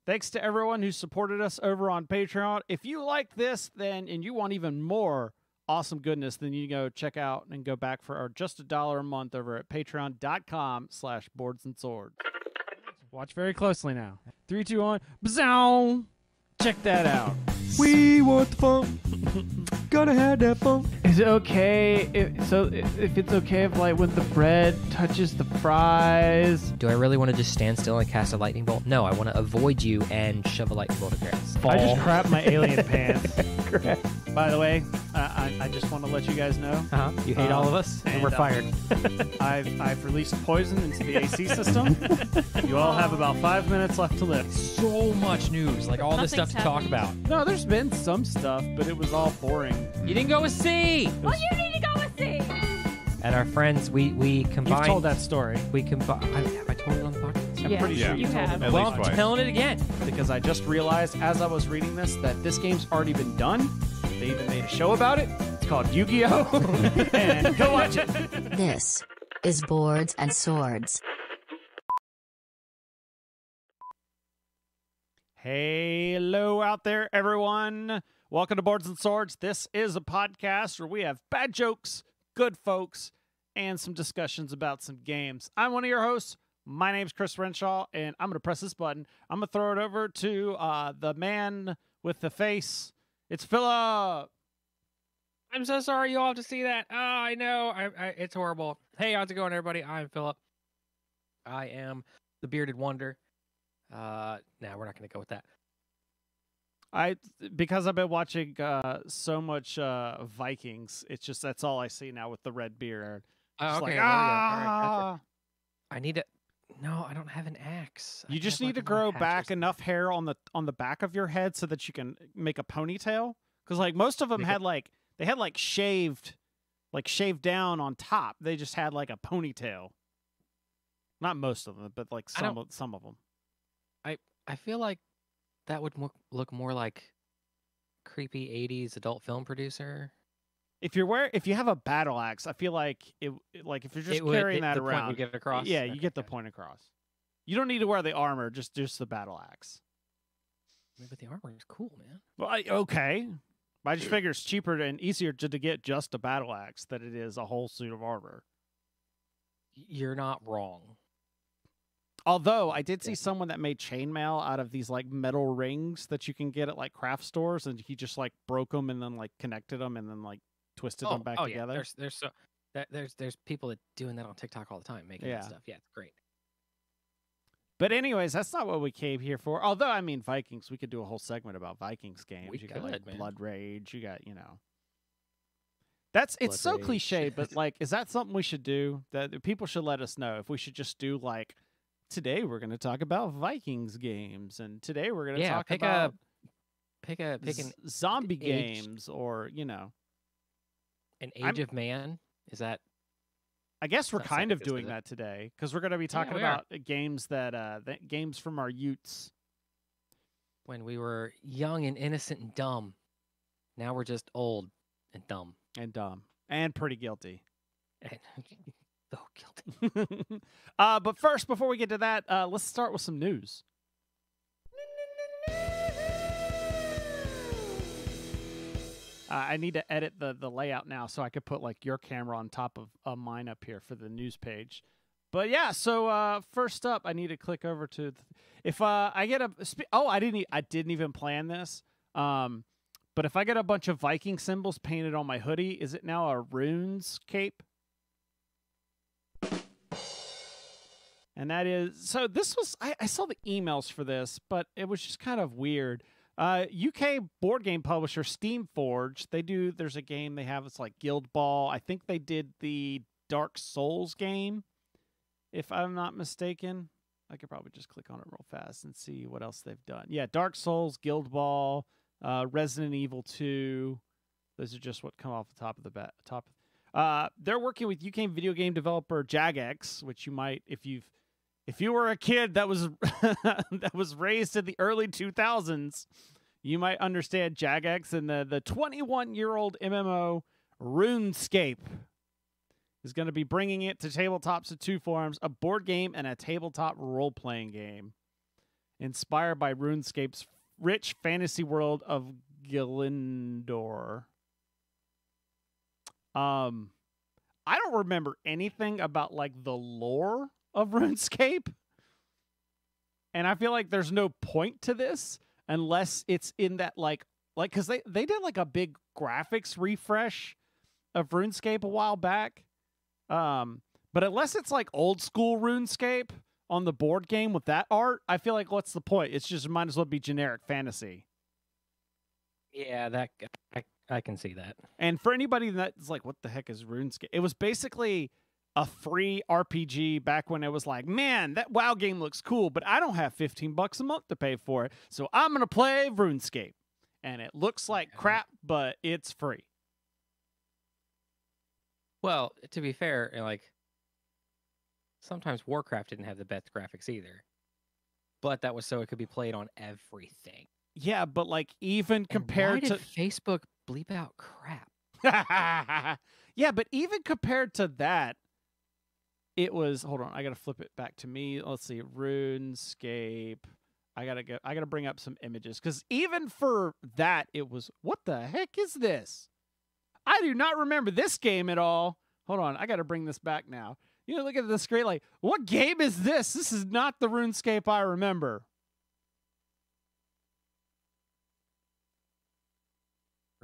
Thanks to everyone who supported us over on Patreon. If you like this, and you want even more awesome goodness, then you can go check out and go back for our just $1 a month over at patreon.com/boardsandswords. Watch very closely now. 3, 2, 1. Bzow! Check that out. We want the fun. Gotta have that fun. Is it okay if it's okay if like when the bread touches the fries? Do I really want to just stand still and cast a lightning bolt? No, I want to avoid you and shove a lightning bolt across. I just crapped my alien pants. By the way, I just want to let you guys know. You hate all of us, and we're fired. I've released poison into the AC system. You all have about 5 minutes left to live. So much news, like all this stuff to talk about. No, there's been some stuff, but it was all boring. You didn't go with C. Well, you need to go with C. And our friends, we combined. You've told that story. We combined. Have I told it on the podcast? I'm pretty sure you have. At Well, least I'm twice. telling it again. Because I just realized as I was reading this that this game's already been done. They even made a show about it. It's called Yu-Gi-Oh! And go watch it. This is Boards and Swords. Hello out there, everyone. Welcome to Boards and Swords. This is a podcast where we have bad jokes, good folks, and some discussions about some games. I'm one of your hosts. My name's Chris Renshaw, and I'm going to press this button. I'm going to throw it over to the man with the face. It's Philip. I'm so sorry you all have to see that. Oh, I know. It's horrible. Hey, how's it going, everybody? I'm Philip. I am the bearded wonder. Nah, we're not going to go with that. Because I've been watching so much Vikings, it's just that's all I see now with the red beard. Oh, Just okay. like, there we go. All right, ah! that's it. I need to. No, I don't have an axe. You just need to grow back enough hair on the back of your head so that you can make a ponytail. Because like most of them had shaved down on top. They just had like a ponytail. Not most of them, but like some of them. I feel like that would look more like creepy 80s adult film producer. If you have a battle axe, I feel like if you're just carrying that the around, point would get across. yeah, you get the point across. You don't need to wear the armor, just the battle axe. But the armor is cool, man. Well, okay. I just figure it's cheaper and easier to get just a battle axe than it is a whole suit of armor. You're not wrong. Although I did see someone that made chainmail out of these like metal rings that you can get at like craft stores, and he just like broke them and then like connected them and then like twisted them back together. Yeah. There's people that doing that on TikTok all the time, making that stuff. Yeah, it's great. But anyways, that's not what we came here for. Although I mean, Vikings, we could do a whole segment about Vikings games. You got like Blood Rage. You got it's so cliche, but like, is that something we should do? That people should let us know if we should just do like. Today we're going to talk about Vikings games, and today we're going to talk about pick an zombie games, or an Age of Man. Is that? I guess we're kind of doing that today because we're going to be talking about games that games from our youths when we were young and innocent and dumb. Now we're just old and dumb and pretty guilty. So guilty. But first, before we get to that, let's start with some news. I need to edit the layout now so I could put like your camera on top of mine up here for the news page. But yeah, so first up, I need to click over to if I get a I didn't even plan this. But if I get a bunch of Viking symbols painted on my hoodie, is it now a Runescape? And that is, so this was, I saw the emails for this, but it was just kind of weird. UK board game publisher Steamforge, there's a game they have, it's like Guild Ball. I think they did the Dark Souls game, if I'm not mistaken. I could probably just click on it real fast and see what else they've done. Yeah, Dark Souls, Guild Ball, Resident Evil 2. Those are just what come off the top of the top. They're working with UK video game developer Jagex, which you might, if you were a kid that was that was raised in the early 2000s, you might understand Jagex, and the 21-year-old MMO RuneScape is going to be bringing it to tabletops in two forms, a board game and a tabletop role-playing game. inspired by RuneScape's rich fantasy world of Gilindor. I don't remember anything about like the lore of RuneScape. And I feel like there's no point to this unless it's in that like because they did like a big graphics refresh of RuneScape a while back. But unless it's like old school RuneScape on the board game with that art, I feel like what's the point? It's just might as well be generic fantasy. Yeah, that I can see that. And for anybody that's like, what the heck is RuneScape? It was basically a free RPG back when it was like, man, that WoW game looks cool, but I don't have $15 a month to pay for it, so I'm gonna play RuneScape. And it looks like crap, but it's free. Well, to be fair, like sometimes Warcraft didn't have the best graphics either, but that was so it could be played on everything. Yeah, but like even compared and why to did Facebook bleep out crap. Yeah, but even compared to that, it was. Hold on, I gotta flip it back to me. Let's see, RuneScape. I gotta bring up some images because even for that, it was. What the heck is this? I do not remember this game at all. Hold on, I gotta bring this back now. You know, look at the screen. Like, what game is this? This is not the RuneScape I remember.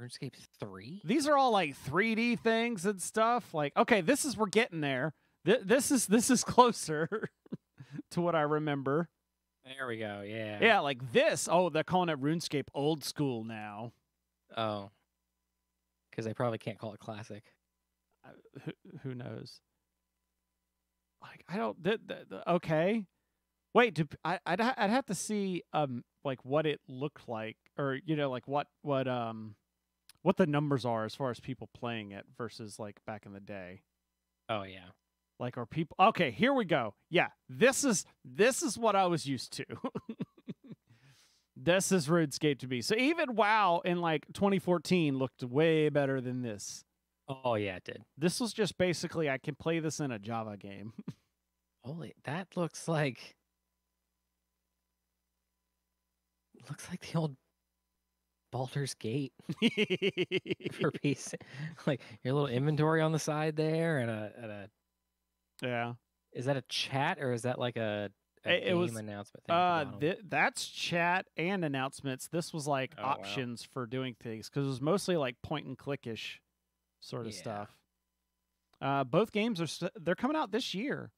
RuneScape 3? These are all like 3D things and stuff. Like, okay, we're getting there. This is closer to what I remember. There we go. Yeah. Yeah, like this. Oh, they're calling it RuneScape Old School now. Oh. Because they probably can't call it classic. Who knows? Like, I don't. Okay. Wait. I'd have to see like what it looked like, or you know, like what the numbers are as far as people playing it versus like back in the day. Oh yeah. Like, are people okay? Here we go. Yeah, this is what I was used to. This is RuneScape to me. So even WoW in like 2014 looked way better than this. Oh yeah, it did. This was just basically I can play this in a Java game. Holy, that looks like the old Baldur's Gate for PC. Like your little inventory on the side there, and a yeah. Is that a chat or is that like a it game was announcement thing? That's chat and announcements. This was like Oh, wow. options for doing things because it was mostly like point and click-ish sort of Yeah. stuff. Both games they're coming out this year.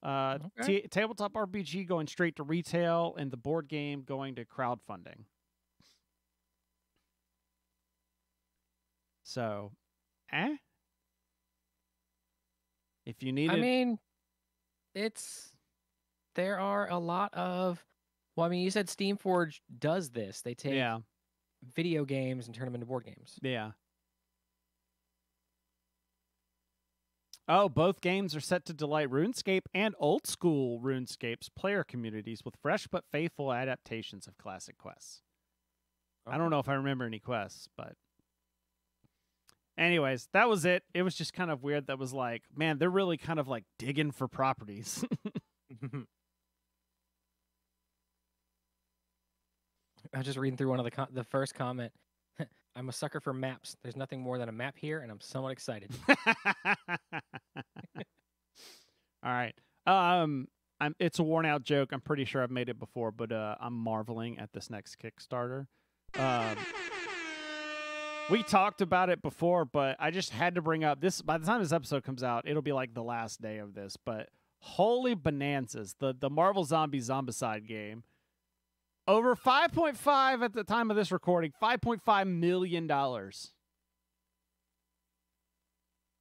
Okay. Tabletop RPG going straight to retail, and the board game going to crowdfunding. So, if you need I mean, there are a lot of. Well, I mean, you said Steamforge does this. They take yeah, video games and turn them into board games. yeah. Oh, both games are set to delight RuneScape and old school RuneScape's player communities with fresh but faithful adaptations of classic quests. I don't know if I remember any quests, but anyways, that was it. It was just kind of weird. That was like, man, they're really kind of like digging for properties. I was just reading through one of the first comment. I'm a sucker for maps. There's nothing more than a map here, and I'm somewhat excited. All right. It's a worn out joke. I'm pretty sure I've made it before, but I'm marveling at this next Kickstarter. We talked about it before, but I just had to bring up this. By the time this episode comes out, it'll be like the last day of this. But holy bonanzas, the Marvel Zombicide game. Over 5.5 at the time of this recording, $5.5 million.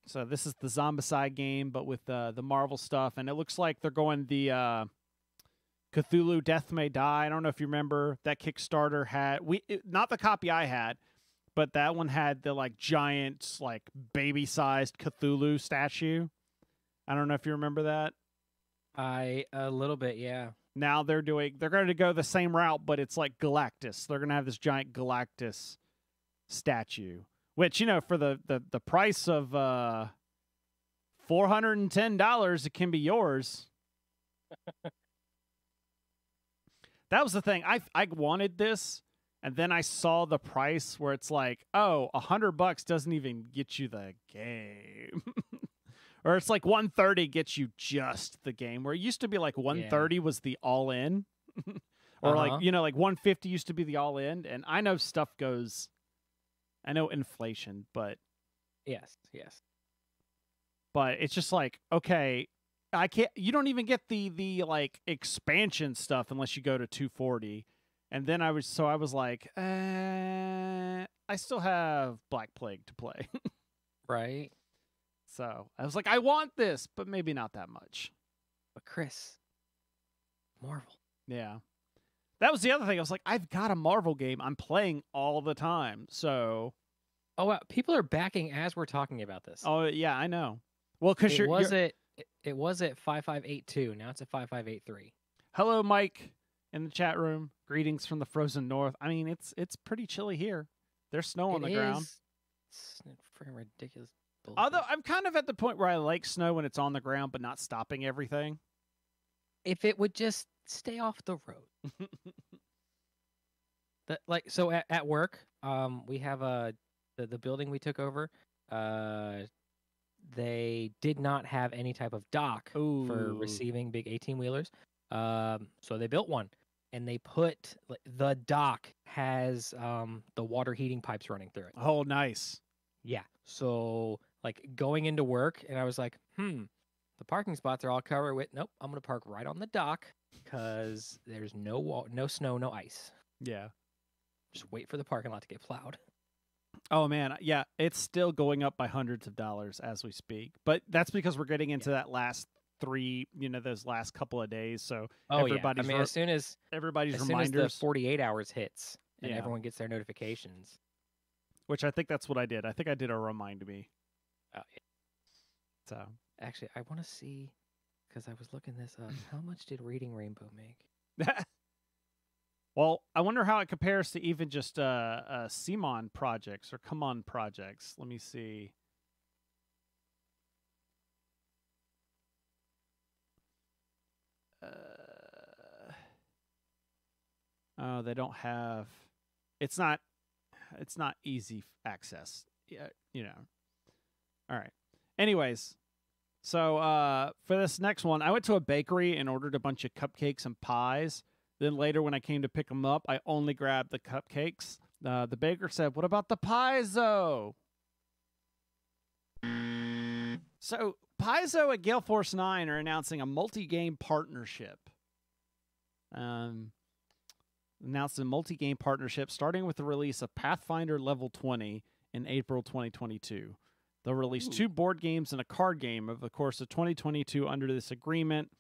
So this is the Zombicide game, but with the Marvel stuff, and it looks like they're going the Cthulhu Death May Die. I don't know if you remember that Kickstarter had not the copy I had, but that one had the like giant, like baby-sized Cthulhu statue. I don't know if you remember that. A little bit, yeah. Now they're going to go the same route, but it's like Galactus. They're going to have this giant Galactus statue, which, you know, for the price of $410, it can be yours. That was the thing. I wanted this, and then I saw the price where it's like, oh, $100 doesn't even get you the game. Or it's like 130 gets you just the game. Where it used to be like 130 was the all in. Or like, you know, like 150 used to be the all in. And I know stuff goes, I know inflation, but Yes. but it's just like, okay, you don't even get the like expansion stuff unless you go to 240. And then I was like, I still have Black Plague to play. Right. So I was like, I want this, but maybe not that much. But Chris, Marvel. Yeah. That was the other thing. I was like, I've got a Marvel game I'm playing all the time. So. Oh, wow. People are backing as we're talking about this. Oh, yeah, I know. Well, because it was at 5582. Now it's at 5583. Hello, Mike, in the chat room. Greetings from the frozen north. I mean, it's pretty chilly here. There's snow on the ground. It's freaking ridiculous. Bullshit. Although I'm kind of at the point where I like snow when it's on the ground, but not stopping everything. If it would just stay off the road. So at work, we have the building we took over. They did not have any type of dock for receiving big 18-wheelers. So they built one, and they put the dock has the water heating pipes running through it. Oh, nice. Yeah. So like going into work, and I was like, the parking spots are all covered with. Nope, I'm gonna park right on the dock because there's no snow, no ice. Yeah. Just wait for the parking lot to get plowed. Oh man, yeah, it's still going up by hundreds of dollars as we speak. But that's because we're getting into that last those last couple of days. So everybody's I mean, as soon as reminders, the 48 hours hits and everyone gets their notifications. Which I think that's what I did. I think I did a remind me. Oh, yeah. So actually, I want to see because I was looking this up. How much did Reading Rainbow make? Well, I wonder how it compares to even just CMON projects or Come On projects. Let me see. Oh, they don't have. It's not easy access. Yeah, All right. Anyways, so for this next one, I went to a bakery and ordered a bunch of cupcakes and pies. Then later, when I came to pick them up, I only grabbed the cupcakes. The baker said, "What about the Paizo?" So Paizo at Gale Force 9 are announcing a multi-game partnership. Announced a multi-game partnership starting with the release of Pathfinder Level 20 in April 2022. They'll release 2 board games and a card game over the course of 2022 under this agreement.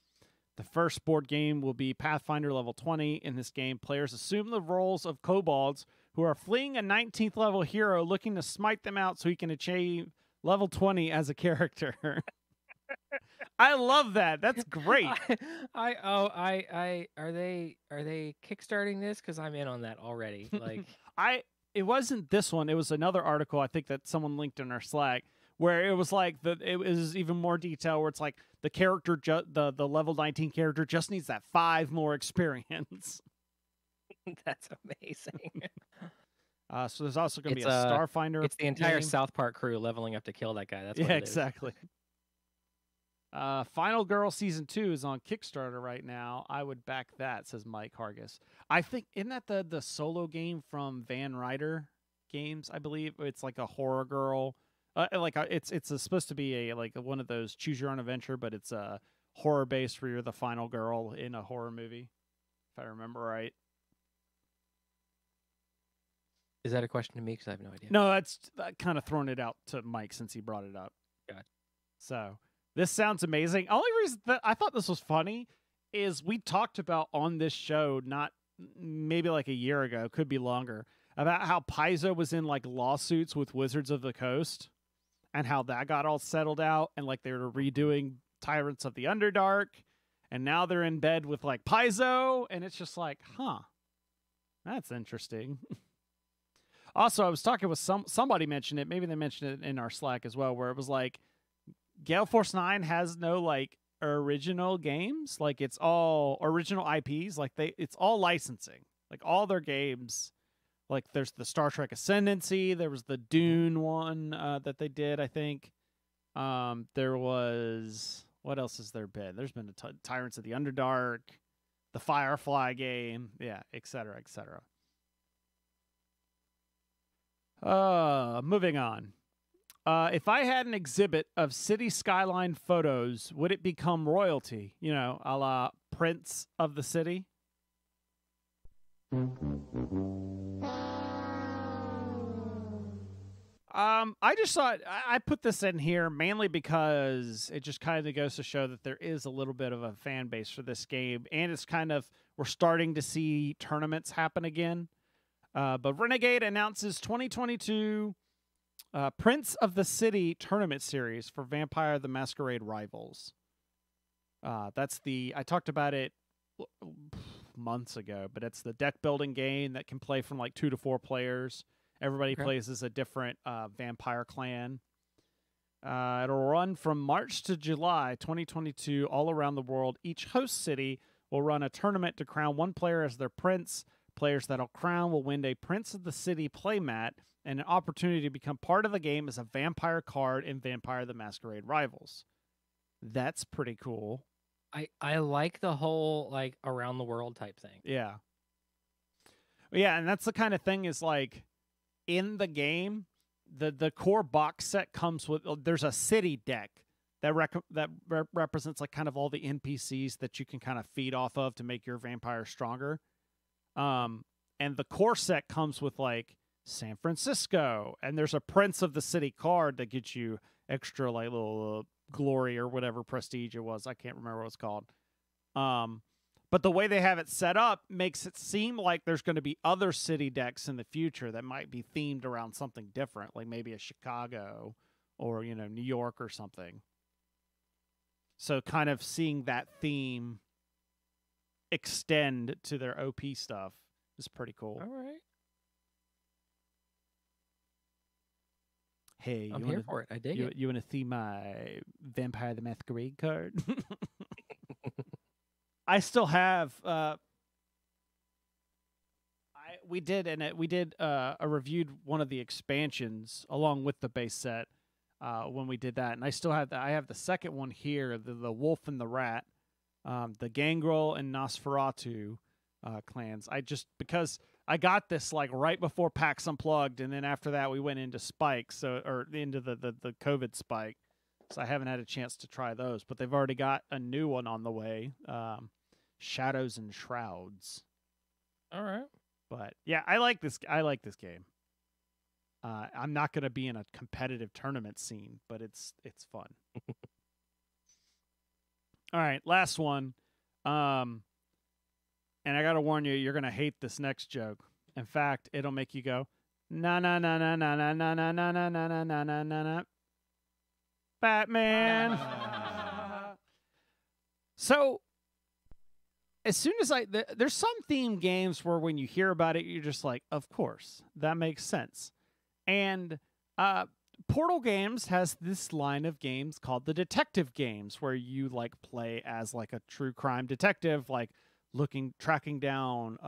The first board game will be Pathfinder Level 20. In this game, players assume the roles of kobolds who are fleeing a 19th level hero looking to smite them out so he can achieve Level 20 as a character. I love that. That's great. Are they kickstarting this? Because I'm in on that already. Like it wasn't this one. It was another article I think that someone linked in our Slack where it was like it was even more detail where it's like the character the level 19 character just needs that 5 more experience. That's amazing. So there's also going to be a Starfinder. It's the entire game. South Park crew leveling up to kill that guy. That's what it is. Exactly. Final Girl Season 2 is on Kickstarter right now. I would back that, says Mike Hargis. I think, isn't that the solo game from Van Ryder Games, I believe? It's like a horror girl. It's supposed to be one of those choose your own adventure, but it's a horror based where you're the final girl in a horror movie, if I remember right. Is that a question to me? Because I have no idea. No, that's kind of throwing it out to Mike since he brought it up. Gotcha. So this sounds amazing. Only reason that I thought this was funny is we talked about on this show, not maybe like a year ago, could be longer, about how Paizo was in like lawsuits with Wizards of the Coast and how that got all settled out and like they were redoing Tyrants of the Underdark and now they're in bed with like Paizo and it's just like, that's interesting. Also, I was talking with somebody mentioned it. Maybe they mentioned it in our Slack as well, where it was like Gale Force 9 has no like original games. Like it's all original IPs. Like it's all licensing. Like all their games. Like there's the Star Trek Ascendancy. There was the Dune one that they did, I think. There was, what else has there been? There's been Tyrants of the Underdark, the Firefly game, yeah, etc., etc. Moving on. If I had an exhibit of city skyline photos, would it become royalty? You know, a la Prince of the City? I just thought I put this in here mainly because it just kind of goes to show that there is a little bit of a fan base for this game, and it's kind of, we're starting to see tournaments happen again. But Renegade announces 2022 Prince of the City tournament series for Vampire the Masquerade Rivals. That's I talked about it months ago, but it's the deck building game that can play from like 2 to 4 players. Everybody plays as a different vampire clan. It'll run from March to July 2022 all around the world. Each host city will run a tournament to crown one player as their prince. Players that'll crown will win a Prince of the City playmat and an opportunity to become part of the game as a vampire card in Vampire the Masquerade Rivals. That's pretty cool. I like the whole like around the world type thing. Yeah. Yeah, and that's the kind of thing is like in the game, the core box set comes with, there's a city deck that represents like kind of all the NPCs that you can kind of feed off of to make your vampire stronger. And the core set comes with like San Francisco, and there's a Prince of the City card that gets you extra like little glory or whatever prestige it was. I can't remember what it's called. But the way they have it set up makes it seem like there's going to be other city decks in the future that might be themed around something different, like maybe a Chicago or, you know, New York or something. So kind of seeing that theme extend to their OP stuff is pretty cool. All right. Hey, I'm here for it. I dig it. You want to see my Vampire the Masquerade card? I still have. We did reviewed one of the expansions along with the base set when we did that, and I still have I have the second one here, the Wolf and the Rat, the Gangrel and Nosferatu clans. Because I got this like right before PAX Unplugged, and then after that we went into Spike, or into the COVID Spike. So I haven't had a chance to try those, but they've already got a new one on the way. Shadows and Shrouds. All right. But yeah, I like this game. I'm not going to be in a competitive tournament scene, but it's fun. All right, last one. And I got to warn you, you're going to hate this next joke. In fact, it'll make you go, na na na na na na na na na na na na na na na. Batman. So, as soon as there's some theme games where when you hear about it, you're just like, of course, that makes sense. And Portal Games has this line of games called the detective games, where you like play as like a true crime detective, like tracking down,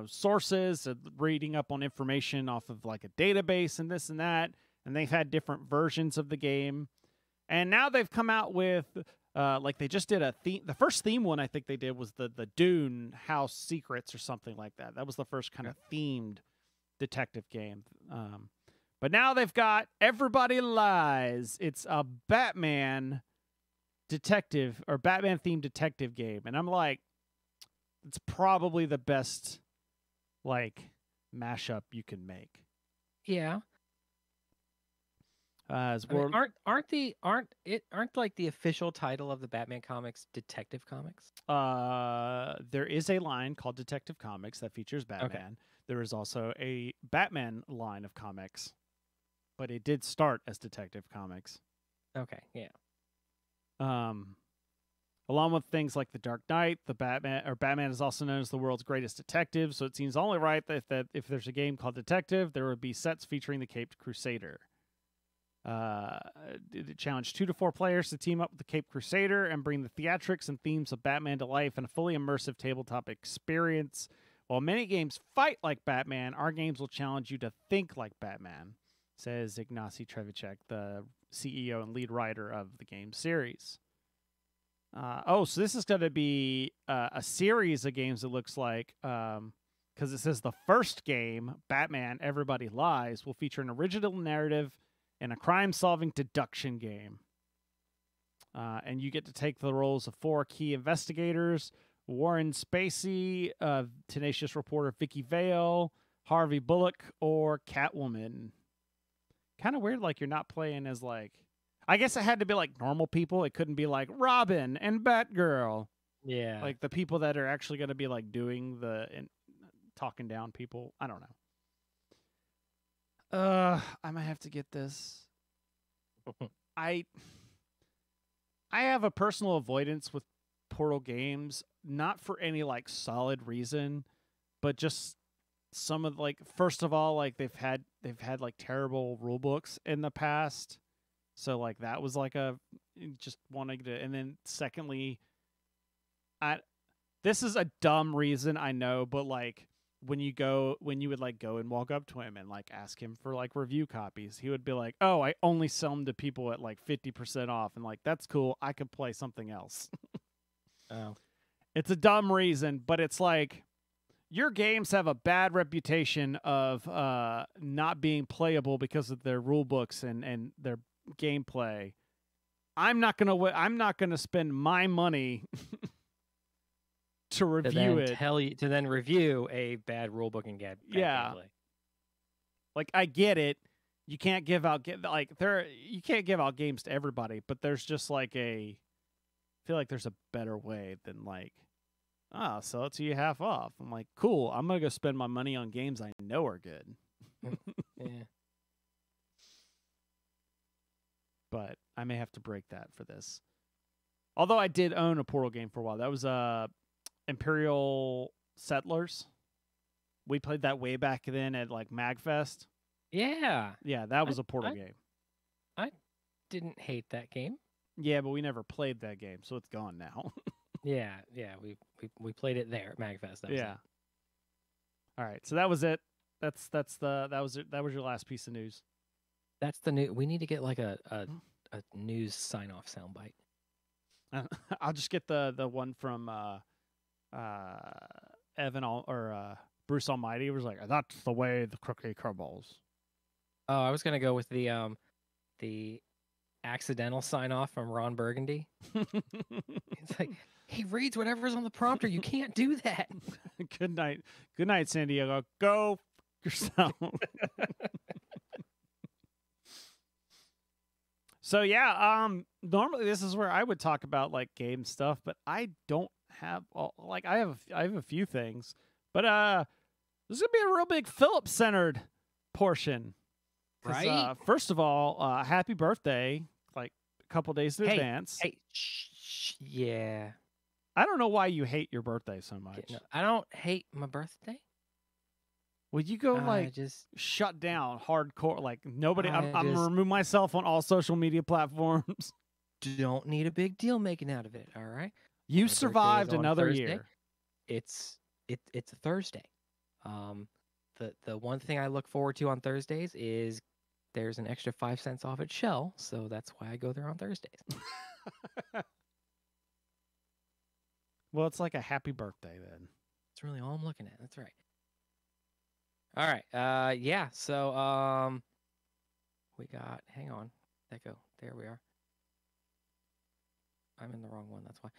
sources, reading up on information off of like a database and this and that. And they've had different versions of the game. And now they've come out with, they just did a theme. The first theme one I think they did was the Dune House Secrets or something like that. That was the first kind of themed detective game. But now they've got Everybody Lies. It's a Batman detective or Batman themed detective game. And I'm like, it's probably the best mashup you can make. Yeah. Aren't like the official title of the Batman comics Detective Comics? There is a line called Detective Comics that features Batman. Okay. There is also a Batman line of comics, but it did start as Detective Comics. Okay, yeah. Along with things like the Dark Knight, Batman is also known as the world's greatest detective, so it seems only right that if there's a game called Detective, there would be sets featuring the Caped Crusader. It challenged 2 to 4 players to team up with the Cape Crusader and bring the theatrics and themes of Batman to life in a fully immersive tabletop experience. While many games fight like Batman, our games will challenge you to think like Batman, says Ignacy Trevicek, the CEO and lead writer of the game series. So this is going to be a series of games, it looks like, because it says the first game, Batman Everybody Lies, will feature an original narrative and a crime-solving deduction game. And you get to take the roles of 4 key investigators: Warren Spacey, tenacious reporter Vicky Vale, Harvey Bullock, or Catwoman. Kind of weird, like you're not playing as like... I guess it had to be like normal people. It couldn't be like Robin and Batgirl. Yeah. Like the people that are actually going to be like doing the... talking down people. I don't know. I might have to get this. I have a personal avoidance with Portal games, not for any like solid reason, but just some of like, first of all, like they've had like terrible rule books in the past. So like that was like just wanting to, and then secondly, this is a dumb reason, I know, but like when you would like go and walk up to him and like ask him for like review copies, he would be like, "Oh, I only sell them to people at like 50% off," and like that's cool. I could play something else. Oh, it's a dumb reason, but it's like your games have a bad reputation of not being playable because of their rule books and their gameplay. I'm not gonna spend my money to review it. To then review a bad rulebook and bad gameplay. Like I get it. You can't give out you can't give out games to everybody, but there's just like I feel like there's a better way than like, sell it to you half off. I'm like, cool. I'm gonna go spend my money on games I know are good. Yeah. But I may have to break that for this. Although I did own a Portal game for a while. That was Imperial Settlers. We played that way back then at like MagFest. Yeah. Yeah, that was a Portal game. I didn't hate that game. Yeah, but we never played that game, so it's gone now. Yeah, we played it there at MagFest. That was it. All right, so that was it. That was your last piece of news. That's the new. We need to get like a news sign off soundbite. I'll just get the one from Evan or Bruce Almighty. It was like, "That's the way the cookie crumbles." Oh, I was gonna go with the accidental sign off from Ron Burgundy. It's like he reads whatever's on the prompter. You can't do that. Good night, San Diego. Go yourself. So yeah, normally this is where I would talk about like game stuff, but I don't have I have a few things, but this is gonna be a real big Philip centered portion, right? First of all, happy birthday! Like a couple days in advance. Hey, yeah. I don't know why you hate your birthday so much. No, I don't hate my birthday. Would you go just shut down hardcore? Like nobody. I'm gonna remove myself on all social media platforms. Don't need a big deal making out of it. All right. You My survived birthday is on another Thursday. year. It's a Thursday. The one thing I look forward to on Thursdays is there's an extra 5 cents off at Shell, so that's why I go there on Thursdays. Well, it's like a happy birthday then. That's really all I'm looking at. That's right. All right. Yeah. So we got. Hang on. Echo. There we are. I'm in the wrong one. That's why.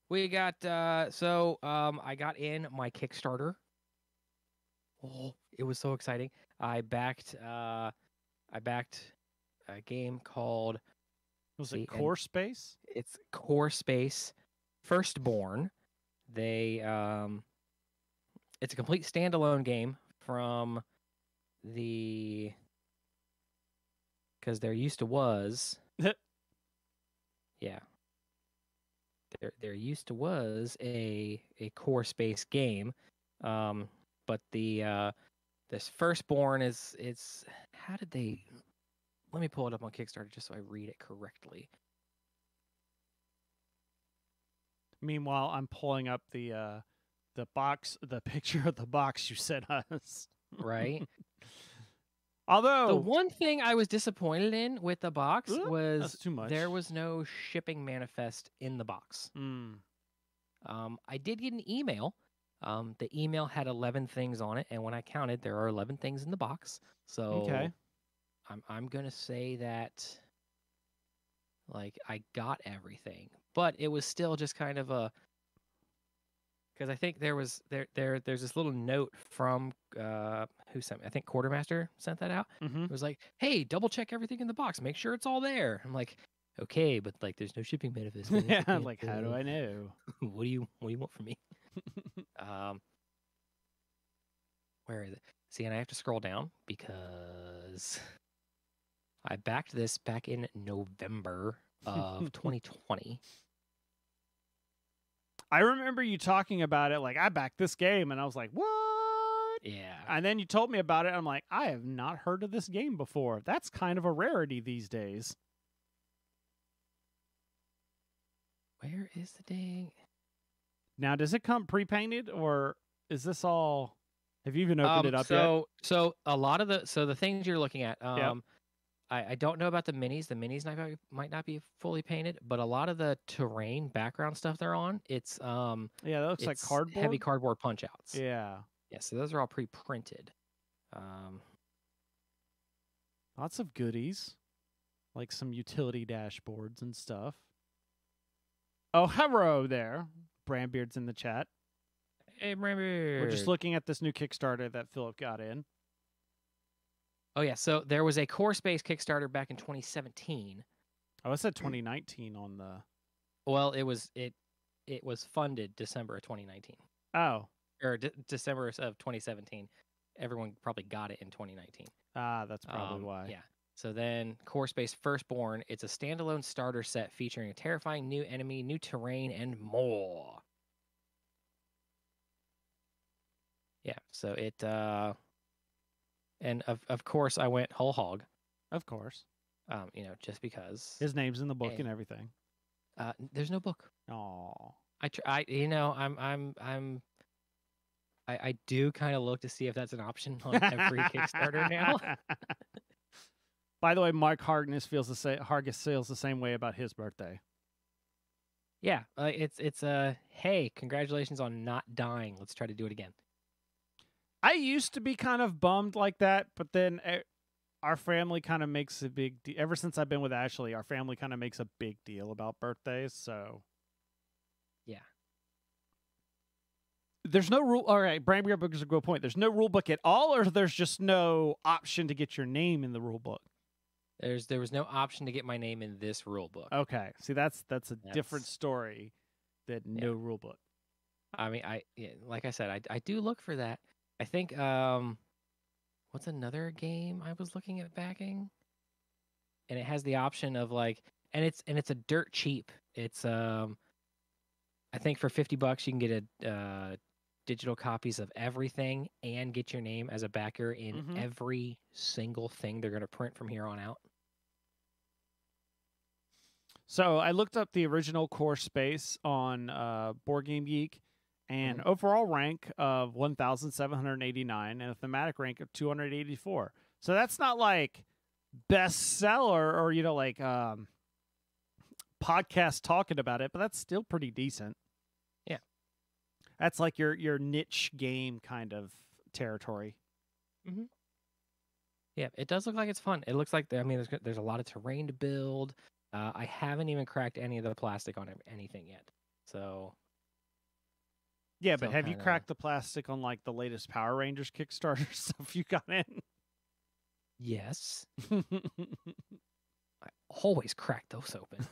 We got. I got in my Kickstarter. Oh, it was so exciting. I backed a game called. Was it Core Space? It's Core Space Firstborn. It's a complete standalone game from because there used to was yeah. There used to was a Core Space game. But this Firstborn is how did they let me pull it up on Kickstarter just so I read it correctly. Meanwhile, I'm pulling up the box, the picture of the box you sent us. Right. Although The one thing I was disappointed in with the box that's was too much. there was no shipping manifest in the box. I did get an email. The email had 11 things on it, and when I counted, there are 11 things in the box. So Okay. I'm gonna say that like I got everything, but it was still just kind of a because I think there's this little note from who sent me? I think Quartermaster sent that out. Mm-hmm. It was like, hey, double check everything in the box, make sure it's all there. I'm like, okay, but like there's no shipping manifest. Yeah, like how do I know? what do you want from me? Where is it? See, and I have to scroll down because I backed this back in November of 2020. I remember you talking about it like I backed this game, and I was like, what? Yeah. And then you told me about it. I'm like, I have not heard of this game before. That's kind of a rarity these days. Where is the dang? Now, does it come pre-painted, or is this all? Have you even opened it up yet? So a lot of the things you're looking at. Yep. I don't know about the minis. The minis might not be fully painted, but a lot of the terrain background stuff they're on, it's Yeah, that looks like cardboard. heavy cardboard punch outs. Yeah. Yeah, so those are all pre-printed. Lots of goodies, like some utility dashboards and stuff. Oh, hello there. Brandbeard's in the chat. Hey, Brandbeard. We're just looking at this new Kickstarter that Philip got in. Oh yeah, so there was a Core Space Kickstarter back in 2017. Oh, it said 2019 on the. Well, it was funded December of 2019. Oh. Or December of 2017. Everyone probably got it in 2019. Ah, that's probably why. Yeah. So then Core Space Firstborn, it's a standalone starter set featuring a terrifying new enemy, new terrain, and more. Yeah, so it and of course I went whole hog. Of course. Just because His name's in the book and everything. There's no book. Oh. I do kind of look to see if that's an option on every Kickstarter now. By the way, Mark Hargis feels the same way about his birthday. Yeah, it's hey, congratulations on not dying. Let's try to do it again. I used to be kind of bummed like that, but then our family kind of makes a big deal. Ever since I've been with Ashley, our family kind of makes a big deal about birthdays, so. Yeah. There's no rule. All right, Brandbeard Book is a good point. There's no rule book at all, or there's just no option to get your name in the rule book? There was no option to get my name in this rule book. Okay. See, that's a different story than no rule book. I mean, like I said, I do look for that. I think what's another game I was looking at backing? And it has the option of like and it's a dirt cheap. It's I think for $50 you can get a digital copies of everything and get your name as a backer in every single thing they're going to print from here on out. So I looked up the original Core Space on Board Game Geek, and overall rank of 1,789 and a thematic rank of 284. So that's not like bestseller or like podcast talking about it, but that's still pretty decent. Yeah, that's like your niche game kind of territory. Yeah, it does look like it's fun. It looks like there's a lot of terrain to build. I haven't even cracked any of the plastic on anything yet. So. Yeah, but have you cracked the plastic on like the latest Power Rangers Kickstarter stuff you got in? Yes. I always crack those open.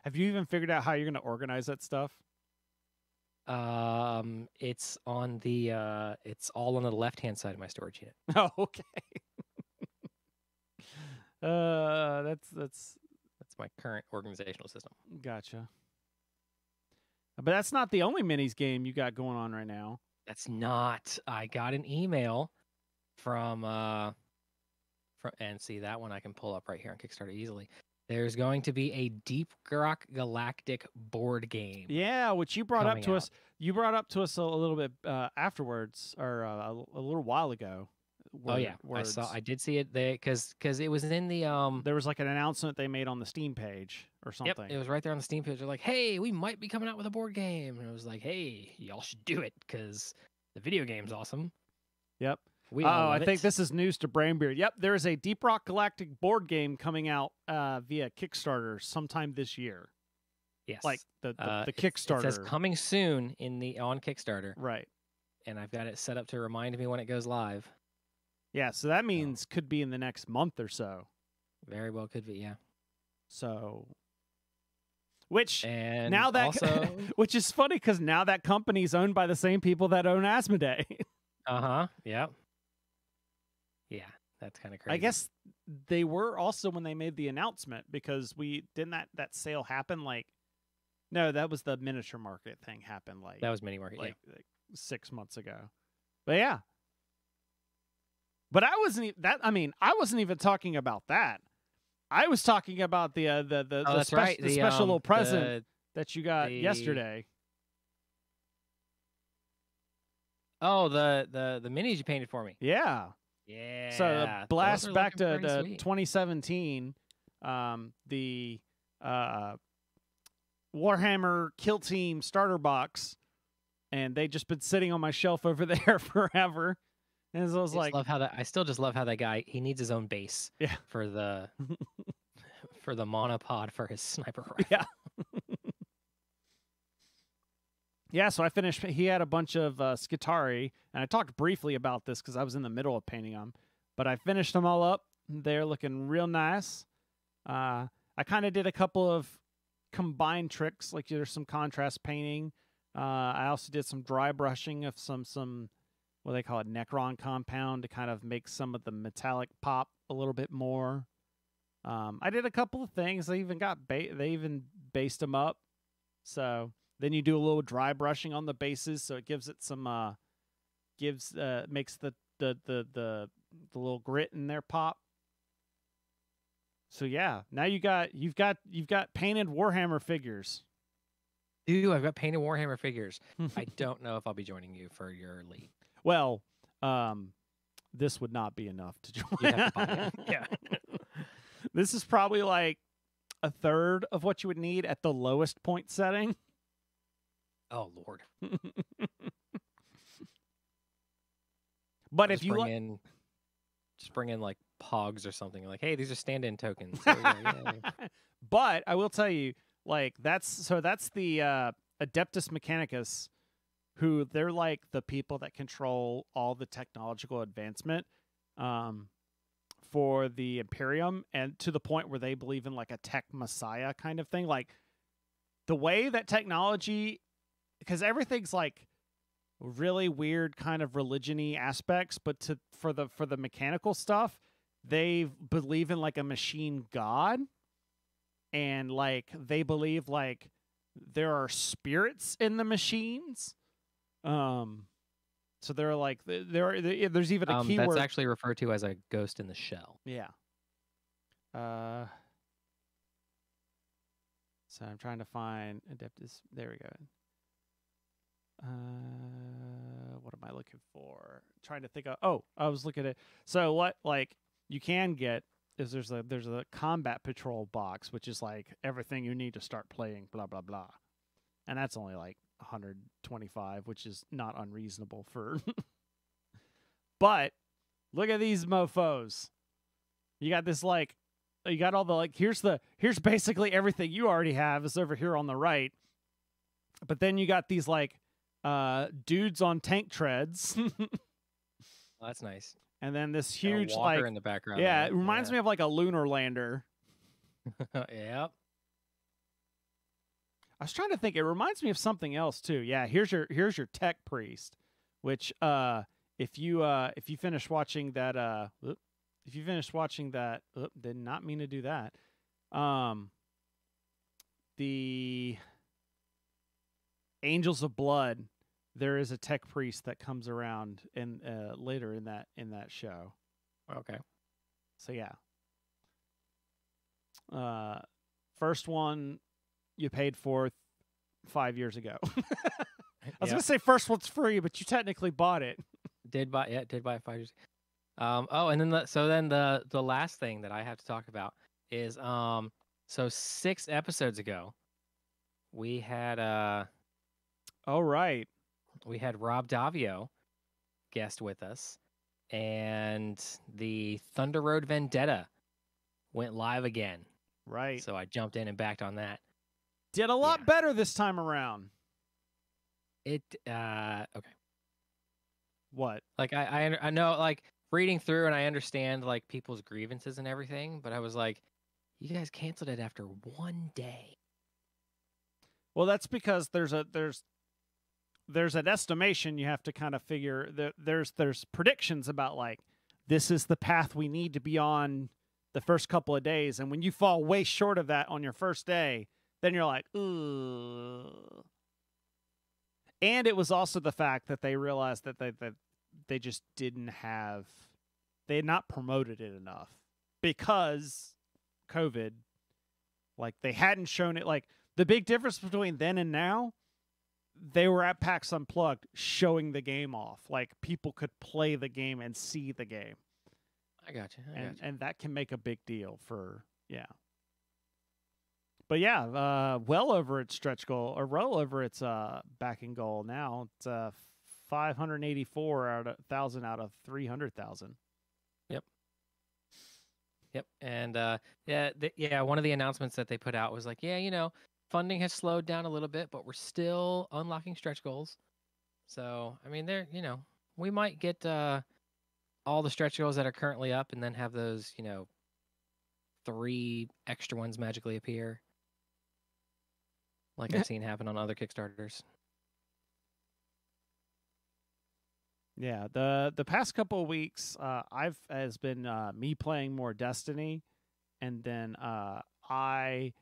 Have you even figured out how you're going to organize that stuff? It's on the it's all on the left-hand side of my storage unit. Oh, okay. That's my current organizational system. Gotcha. But that's not the only minis game you got going on right now. That's not. I got an email from and see that one I can pull up right here on Kickstarter easily. There's going to be a Deep Rock Galactic board game. Yeah, which you brought up to coming us. You brought up to us a little bit afterwards, or a little while ago. Oh yeah, I did see it there because it was in the There was like an announcement they made on the Steam page or something. Yep, it was right there on the Steam page. They're like, "Hey, we might be coming out with a board game," and it was like, "Hey, y'all should do it because the video game's awesome." Yep. I think this is news to Brainbeard. Yep, there is a Deep Rock Galactic board game coming out via Kickstarter sometime this year. Yes, like the Kickstarter. It says coming soon on Kickstarter. Right. And I've got it set up to remind me when it goes live. Yeah, so that means could be in the next month or so. Very well could be, yeah. So, which and now that also, which is funny because now that company's owned by the same people that own Asmodee. Yep. Yeah, that's kind of crazy. I guess they were also when they made the announcement because that sale happen like. No, that was the miniature market thing happened like that was mini market, like 6 months ago. But yeah. But I wasn't even talking about that. I was talking about the special little present that you got yesterday. Oh, the minis you painted for me. Yeah. Yeah. So blast back to 2017. The Warhammer Kill Team starter box, and they just been sitting on my shelf over there forever. And so I was like, I still just love how that guy, he needs his own base. Yeah. For the for the monopod for his sniper rifle. Yeah. Yeah, so I finished. He had a bunch of Skitari, and I talked briefly about this because I was in the middle of painting them. But I finished them all up. They're looking real nice. I kind of did a couple of combined tricks, like there's some contrast painting. I also did some dry brushing of some what they call it, Necron compound to kind of make some of the metallic pop a little bit more. I did a couple of things. They even based them up. So then you do a little dry brushing on the bases, so it gives it some makes the little grit in there pop. So yeah, now you've got painted Warhammer figures. Dude, I've got painted Warhammer figures. I don't know if I'll be joining you for your league. Well, this would not be enough to join. You'd have to buy it. Yeah. This is probably like a third of what you would need at the lowest point setting. Oh Lord. But just if you just bring in like pogs or something, like, hey, these are stand-in tokens. So, yeah. But I will tell you, like that's the Adeptus Mechanicus, who they're like the people that control all the technological advancement for the Imperium, and to the point where they believe in like a tech messiah kind of thing. Like the way that technology, because everything's like really weird kind of religion-y aspects, but for the mechanical stuff, they believe in like a machine god, and like they believe like there are spirits in the machines. So they're like there's even a keyword that's actually referred to as a ghost in the shell. Yeah. So I'm trying to find Adeptus. There we go. What am I looking for? Trying to think of. Oh, I was looking at. So what like you can get is there's a combat patrol box, which is like everything you need to start playing. Blah blah blah, and that's only like 125, which is not unreasonable for. But look at these mofos. You got this like, you got all the like. Here's basically everything you already have is over here on the right. But then you got these like dudes on tank treads. Well, that's nice. And then this huge walker like in the background. Yeah, it reminds me of like a lunar lander. Yep. I was trying to think. It reminds me of something else too. Yeah, here's your tech priest, which if you finish watching that did not mean to do that. The Angels of Blood, there is a tech priest that comes around in later in that show. Okay. So yeah. First one you paid for 5 years ago. I was gonna say first one's free, but you technically bought it. Did buy it 5 years. And then the last thing that I have to talk about is so 6 episodes ago we had Oh right. we had Rob Davio guest with us, and the Thunder Road Vendetta went live again. Right. So I jumped in and backed on that. Did a lot better this time around. It okay. What? Like I know, like, reading through, and I understand like people's grievances and everything, but I was like, you guys canceled it after 1 day. Well, that's because there's an estimation you have to kind of figure. There's predictions about, like, this is the path we need to be on the first couple of days, and when you fall way short of that on your first day, then you're like, ugh. And it was also the fact that they realized that they just didn't have, they had not promoted it enough because COVID. Like, they hadn't shown it. Like, the big difference between then and now, they were at PAX Unplugged showing the game off. Like, people could play the game and see the game. I got you. And that can make a big deal for, yeah. But yeah, well over its stretch goal, or well over its backing goal now. It's 584,000 out of 300,000. Yep. And one of the announcements that they put out was like, funding has slowed down a little bit, but we're still unlocking stretch goals. So, I mean, we might get all the stretch goals that are currently up, and then have those, 3 extra ones magically appear, like I've seen happen on other Kickstarters. Yeah, the past couple of weeks, has been me playing more Destiny, and then I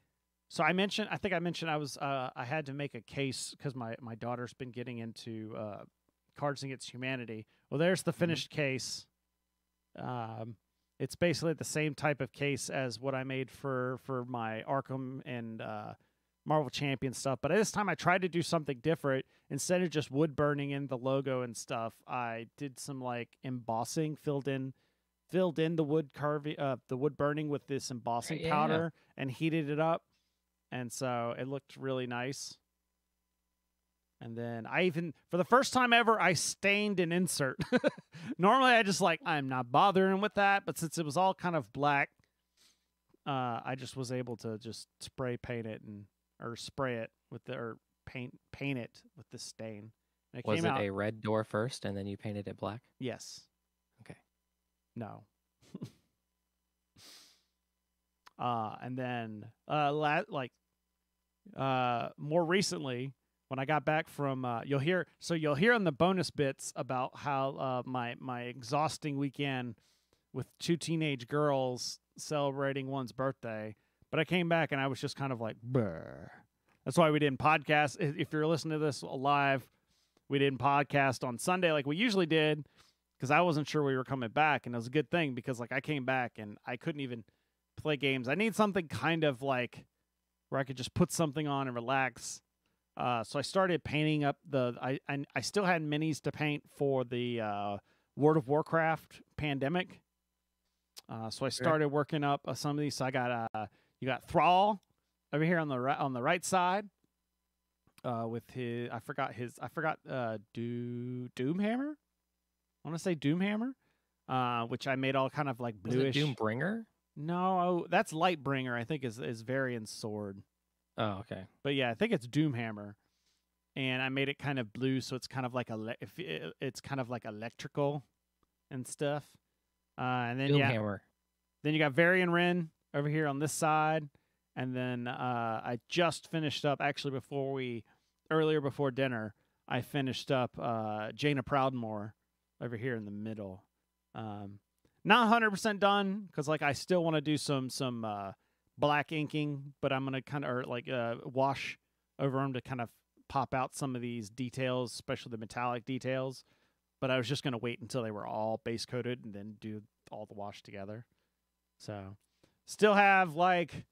mentioned I had to make a case because my daughter's been getting into Cards Against Humanity. Well, there's the finished case. It's basically the same type of case as what I made for my Arkham and Marvel Champion stuff, but this time I tried to do something different. Instead of just wood burning in the logo and stuff, I did some like embossing, filled in the wood carving, the wood burning with this embossing powder, and heated it up, and so it looked really nice. And then for the first time ever, I stained an insert. Normally I just I'm not bothering with that, but since it was all kind of black, I just was able to just spray paint it or spray it or paint it with the stain. And Was it a red door first, and then you painted it black? Yes. Okay. No. And then more recently, when I got back from you'll hear in the bonus bits about how my exhausting weekend with 2 teenage girls celebrating one's birthday. But I came back and I was just kind of like, brr. That's why we didn't podcast. If you're listening to this live, we didn't podcast on Sunday like we usually did because I wasn't sure we were coming back. And it was a good thing because I came back and I couldn't even play games. I need something kind of like where I could just put something on and relax. So I started painting up I still had minis to paint for the World of Warcraft Pandemic. So I started working up some of these. So I got you got Thrall over here on the right side, with his I forgot Doomhammer. I want to say Doomhammer, which I made all kind of like bluish. Was it Doombringer? No, that's Lightbringer. I think is Varian's sword. Oh, okay. But yeah, I think it's Doomhammer, and I made it kind of blue, so it's kind of like it's kind of like electrical and stuff. And then Doomhammer. Then you got Varian Wren over here on this side, and then I just finished up earlier before dinner. I finished up Jaina Proudmoore over here in the middle. Not 100% done because I still want to do some black inking, but I'm gonna kind of wash over them to kind of pop out some of these details, especially the metallic details. But I was just gonna wait until they were all base coated and then do all the wash together. So, still have like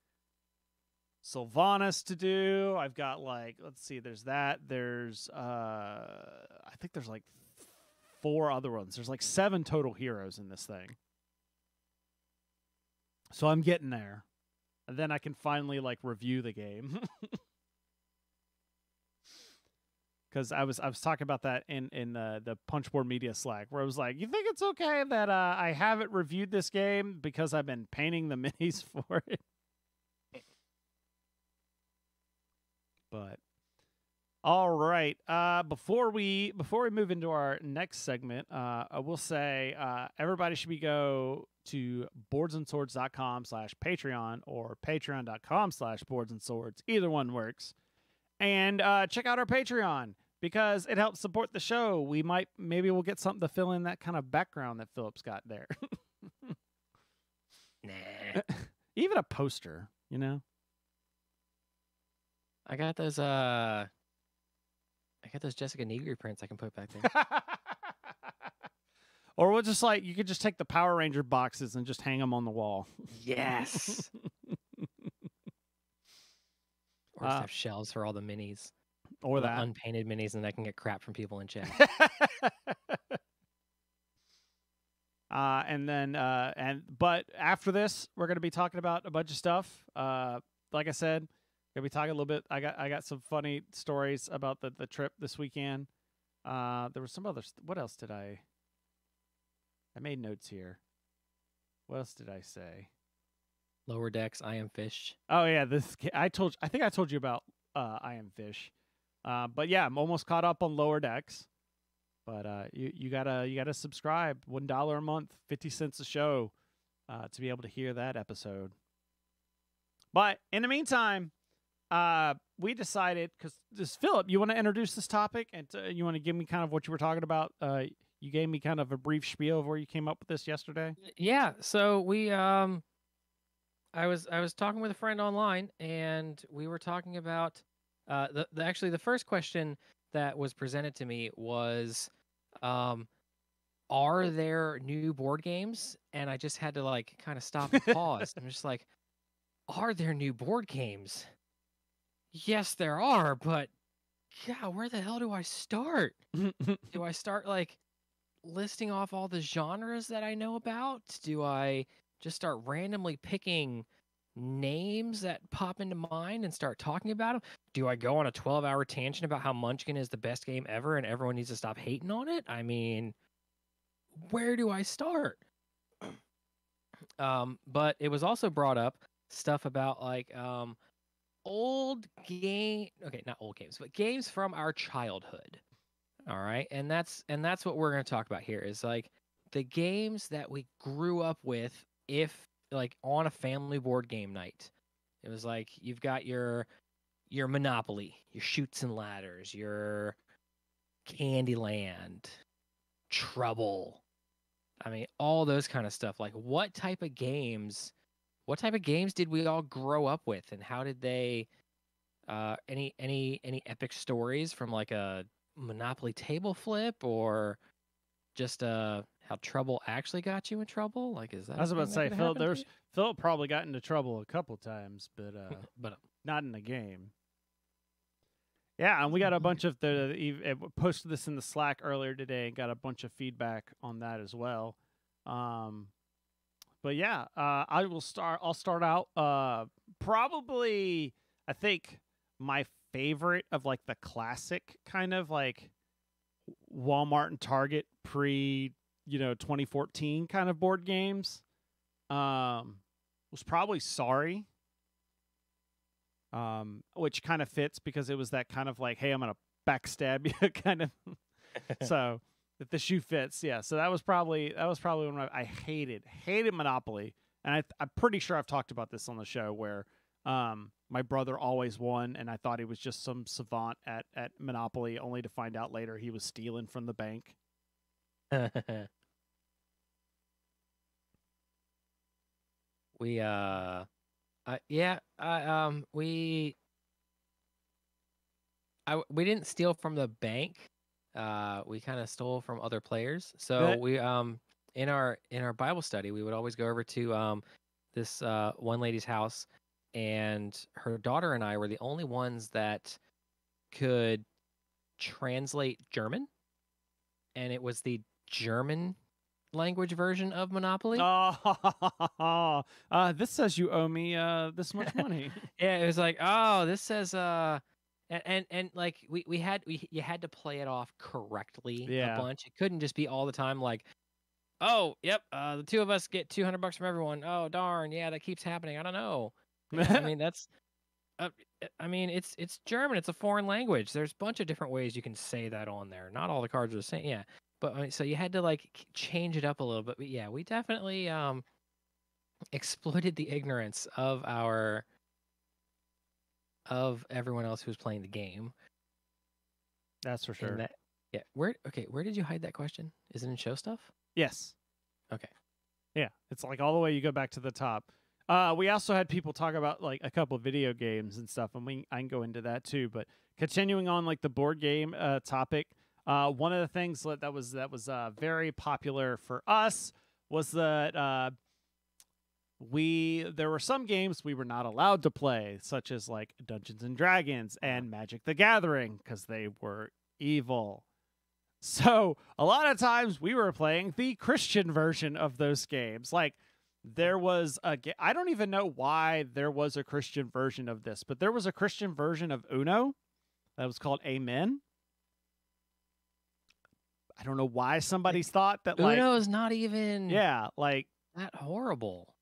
Sylvanas to do. I've got like, let's see, there's that. There's I think there's like 4 other ones. There's like 7 total heroes in this thing. So I'm getting there. And then I can finally like review the game. Because I was talking about that in the Punchboard Media Slack, where I was like, you think it's okay that I haven't reviewed this game because I've been painting the minis for it? But all right, before we move into our next segment, I will say everybody should go to boardsandswords.com/Patreon or patreon.com/boardsandswords. Either one works, and check out our Patreon because it helps support the show. Maybe we'll get something to fill in that kind of background that Philip's got there. Nah. Even a poster, you know. I got those Jessica Negri prints I can put back there. Or we'll just like, you could just take the Power Ranger boxes and just hang them on the wall. Yes. Or just have shelves for all the minis. Or the that. unpainted minis, and I can get crap from people in chat. But after this, we're going to be talking about a bunch of stuff. Like I said, gonna be talking a little bit. I got some funny stories about the trip this weekend. There was some other. What else did I made notes here. What else did I say? Lower Decks, I Am Fish. Oh yeah, I think I told you about I Am Fish. But yeah, I'm almost caught up on Lower Decks. But you gotta subscribe. $1 a month, 50 cents a show, to be able to hear that episode. But in the meantime, we decided, because Philip, you want to introduce this topic, and you want to give me kind of what you were talking about. You gave me kind of a brief spiel of where you came up with this yesterday. Yeah, so we I was talking with a friend online, and we were talking about actually the first question that was presented to me was, are there new board games? And I just had to like kind of stop and pause. I'm just like, are there new board games? Yes, there are, but yeah, where the hell do I start? Do I start like listing off all the genres that I know about? Do I just start randomly picking names that pop into mind and start talking about them? Do I go on a 12-hour tangent about how Munchkin is the best game ever and everyone needs to stop hating on it? I mean, where do I start? But it was also brought up stuff about like not old games, but games from our childhood. All right, and that's what we're going to talk about here is like the games that we grew up with, if like on a family board game night. It was like you've got your Monopoly, your Chutes and Ladders, your Candyland, Trouble. I mean, all those kind of stuff. Like what type of games did we all grow up with, and how did they any epic stories from like a Monopoly table flip, or just how Trouble actually got you in trouble? Like, is that? I was about to say, Phil probably got into trouble a couple times, but not in the game. Yeah, and we got a bunch of posted this in the Slack earlier today and got a bunch of feedback on that as well. But yeah, I'll start out. Probably, I think my favorite of like the classic kind of like Walmart and Target pre 2014 kind of board games was probably Sorry. Which kind of fits because it was that kind of like, hey, I'm gonna backstab you kind of. So if the shoe fits, yeah. So that was probably one of I hated Monopoly, and I'm pretty sure I've talked about this on the show where my brother always won, and I thought he was just some savant at Monopoly, only to find out later he was stealing from the bank. We didn't steal from the bank. We kind of stole from other players. So we in our Bible study, we would always go over to this one lady's house, and her daughter and I were the only ones that could translate German, and it was the German language version of Monopoly. This says you owe me this much money. Yeah, it was like, oh, this says and like you had to play it off correctly Yeah. a bunch. It couldn't just be all the time like, oh, yep, the two of us get $200 from everyone. Oh, darn, yeah, that keeps happening. I don't know. I mean, that's I mean, it's German. It's a foreign language. There's a bunch of different ways you can say that on there. Not all the cards are the same. Yeah. But I mean, so you had to like change it up a little bit. But yeah, we definitely exploited the ignorance of everyone else who was playing the game. That's for sure. Yeah. Where did you hide that question? Is it in show stuff? Yes. Okay. Yeah, it's like all the way you go back to the top. We also had people talk about like a couple of video games and stuff, and I can go into that too. But continuing on like the board game topic, one of the things that was very popular for us was that there were some games we were not allowed to play, such as like Dungeons and Dragons and Magic the Gathering, because they were evil. So a lot of times we were playing the Christian version of those games. Like there was I don't even know why there was a Christian version of this, but there was a Christian version of Uno that was called Amen. I don't know why somebody's thought that like Uno is not even like that horrible.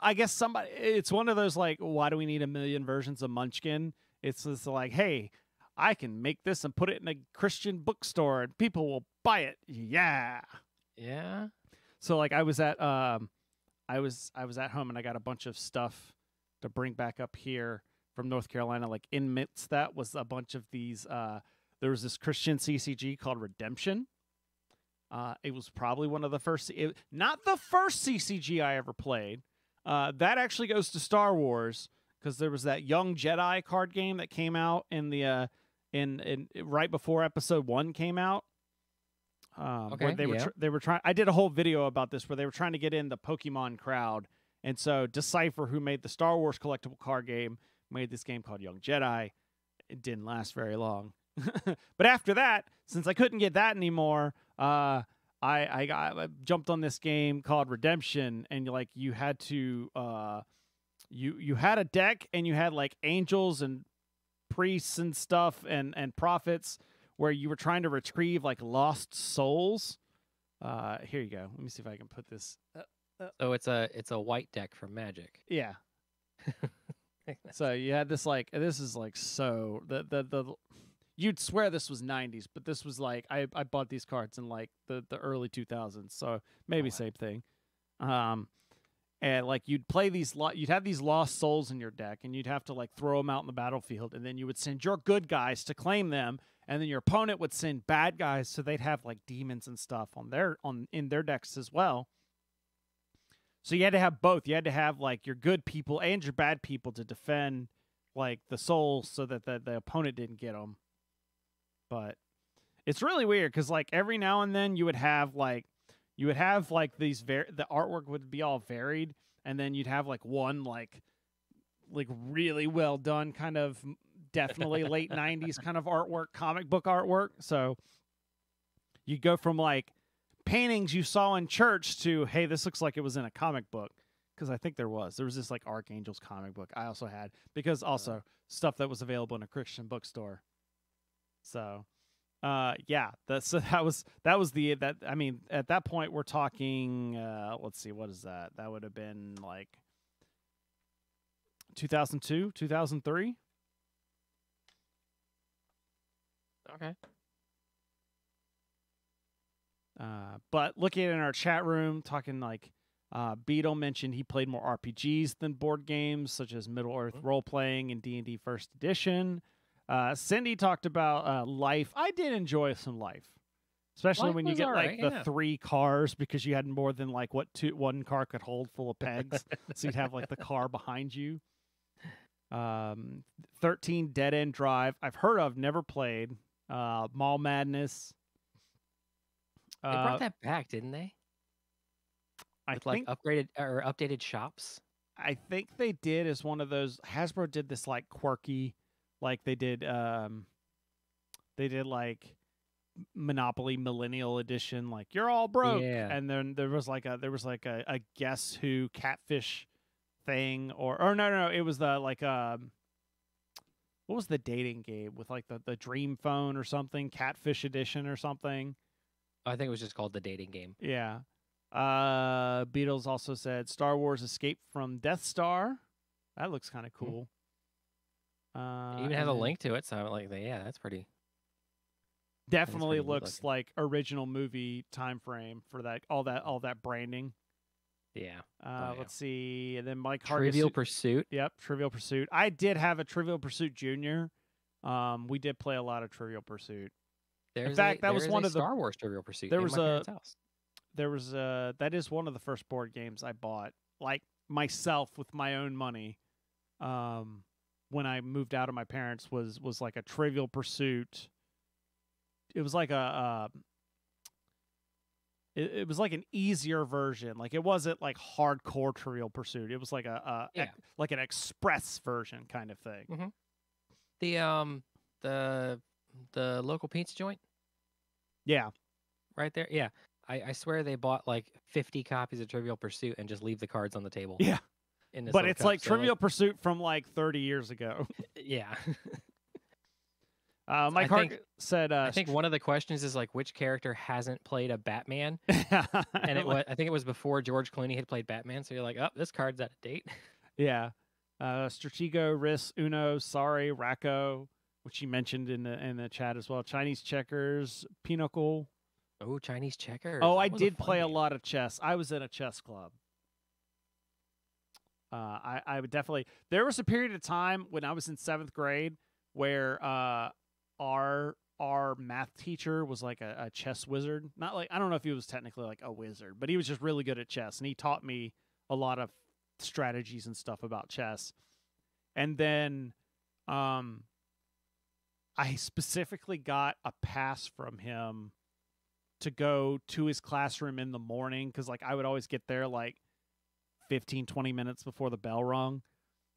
I guess somebody, it's one of those like, why do we need a million versions of Munchkin? It's just like, hey, I can make this and put it in a Christian bookstore and people will buy it. Yeah. Yeah. So like I was at I was at home and I got a bunch of stuff to bring back up here from North Carolina. Like in midst that was a bunch of these there was this Christian CCG called Redemption. It was probably one of the first, not the first CCG I ever played. That actually goes to Star Wars because there was that Young Jedi card game that came out in the in right before Episode 1 came out. Where they were trying. I did a whole video about this where they were trying to get in the Pokemon crowd, and so Decipher, who made the Star Wars collectible card game, made this game called Young Jedi. It didn't last very long, but after that, since I couldn't get that anymore, I jumped on this game called Redemption, and like you had to you had a deck, and you had like angels and priests and stuff and prophets, where you were trying to retrieve like lost souls. Here you go. Let me see if I can put this. So it's a white deck from Magic. Yeah. So you had this like, this is like, so the you'd swear this was 90s, but this was like I bought these cards in like the early 2000s, so maybe same thing. And like you'd play these you'd have these lost souls in your deck, and you'd have to like throw them out in the battlefield, and then you would send your good guys to claim them, and then your opponent would send bad guys, so they'd have like demons and stuff in their decks as well. So you had to have both. You had to have like your good people and your bad people to defend like the souls, so that the opponent didn't get them. But it's really weird because like every now and then you would have like these the artwork would be all varied, and then you'd have like one like really well done kind of definitely late 90s kind of artwork, comic book artwork. So you go from like paintings you saw in church to, hey, this looks like it was in a comic book, because I think there was this like Archangels comic book I also had, because also stuff that was available in a Christian bookstore. So yeah, that was I mean, at that point we're talking let's see, what is that? That would have been like 2002, 2003. Okay. But looking in our chat room, talking like Beetle mentioned he played more RPGs than board games, such as Middle-earth role-playing and D&D First Edition. Cindy talked about Life. I did enjoy some Life, especially Life when you was get all like right, the 3 cars, because you had more than like one car could hold full of pegs. So you'd have like the car behind you. 13 Dead End Drive. I've heard of, never played. Mall Madness. They brought that back, didn't they? I with like think updated shops. I think they did as one of those. Hasbro did this like quirky, like they did like Monopoly Millennial Edition, like you're all broke, Yeah. and then there was like a Guess Who catfish thing, or no, it was the like what was the dating game with like the Dream Phone or something, Catfish Edition or something. I think it was just called the dating game. Yeah. Beatles also said Star Wars Escape from Death Star. That looks kind of cool. It even has a link to it, so I'm like, yeah, that's pretty. Definitely pretty neat looks looking. like original movie time frame for that all that branding. Yeah. Let's see, and then Mike Hart. Trivial Pursuit. Yep, Trivial Pursuit. I did have a Trivial Pursuit Junior. We did play a lot of Trivial Pursuit. In fact, that was one of the Star Wars Trivial Pursuit. there in was my a- parents' house. That is one of the first board games I bought, like myself with my own money. When I moved out of my parents was like a Trivial Pursuit. It was like it was like an easier version. Like it wasn't like hardcore Trivial Pursuit. It was like like an express version kind of thing. The local pizza joint Yeah. right there. Yeah. I swear they bought like 50 copies of Trivial Pursuit and just leave the cards on the table. Yeah. In this But little it's cup. like So, Trivial Pursuit from like 30 years ago. yeah. Mike Hart said I think one of the questions is like which character hasn't played a Batman, and I think it was before George Clooney had played Batman. So you're like, oh, this card's out of date. Yeah. Stratego, Riss, Uno, Sorry, Racco, which you mentioned in the chat as well. Chinese checkers, Pinochle. Oh, Chinese checkers. Oh, That I was did fun play a game. lot of chess. I was in a chess club. I would definitely. There was a period of time when I was in 7th grade where our math teacher was like a chess wizard. Not like, I don't know if he was technically like a wizard, but he was just really good at chess, and he taught me a lot of strategies and stuff about chess. And then I specifically got a pass from him to go to his classroom in the morning, because like I would always get there like 15-20 minutes before the bell rung,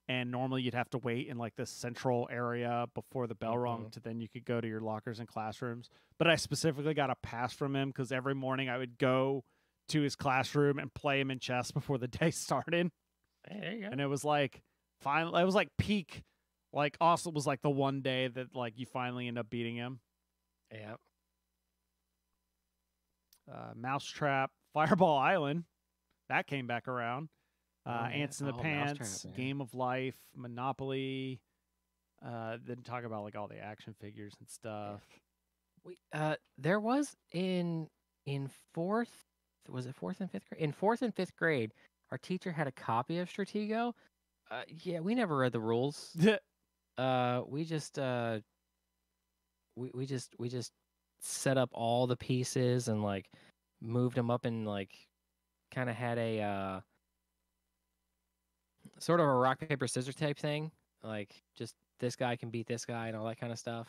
and normally you'd have to wait in like this central area before the bell rung to then you could go to your lockers and classrooms. But I specifically got a pass from him because every morning I would go to his classroom and play him in chess before the day started. Hey, there you go. And it was like finally, it was like peak, like also was like the one day that like you finally end up beating him. Yeah. Mousetrap, Fireball Island, that came back around. yeah. Ants in the Oh, Pants, Mousetrap, yeah. Game of Life, Monopoly. Then talk about like all the action figures and stuff. There was in fourth, was it 4th and 5th grade? In 4th and 5th grade, our teacher had a copy of Stratego. Yeah, we never read the rules. We just we just set up all the pieces and like moved them up and like kind of had a sort of a rock paper scissors type thing, like just this guy can beat this guy and all that kind of stuff.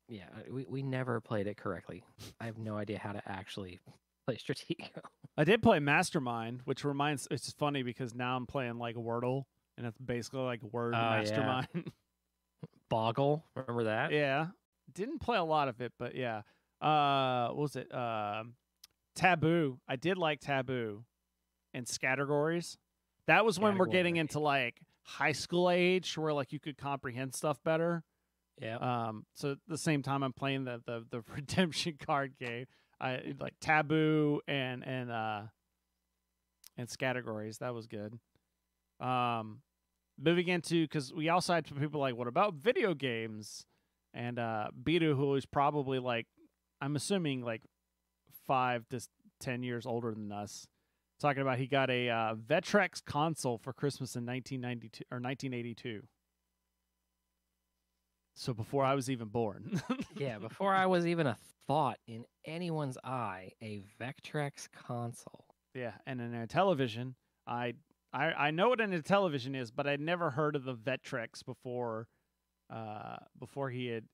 Yeah, we never played it correctly. I have no idea how to actually play Stratego. I did play Mastermind, which reminds. It's funny because now I'm playing like Wordle, and it's basically like Word Mastermind. Boggle, remember that? Yeah, didn't play a lot of it, but yeah. What was it? Taboo. I did like Taboo, and Scattergories. That was when we're getting into like high school age, where like you could comprehend stuff better. Yeah. So at the same time, I'm playing the redemption card game. I like Taboo and Scattergories. That was good. Moving into, because we also had people like, what about video games? And Bidu, who is probably like, I'm assuming like 5 to 10 years older than us, talking about he got a Vectrex console for Christmas in 1992 or 1982. So before I was even born. Yeah, before I was even a thought in anyone's eye, a Vectrex console. Yeah, and in a television, I know what a television is, but I'd never heard of the Vectrex before he had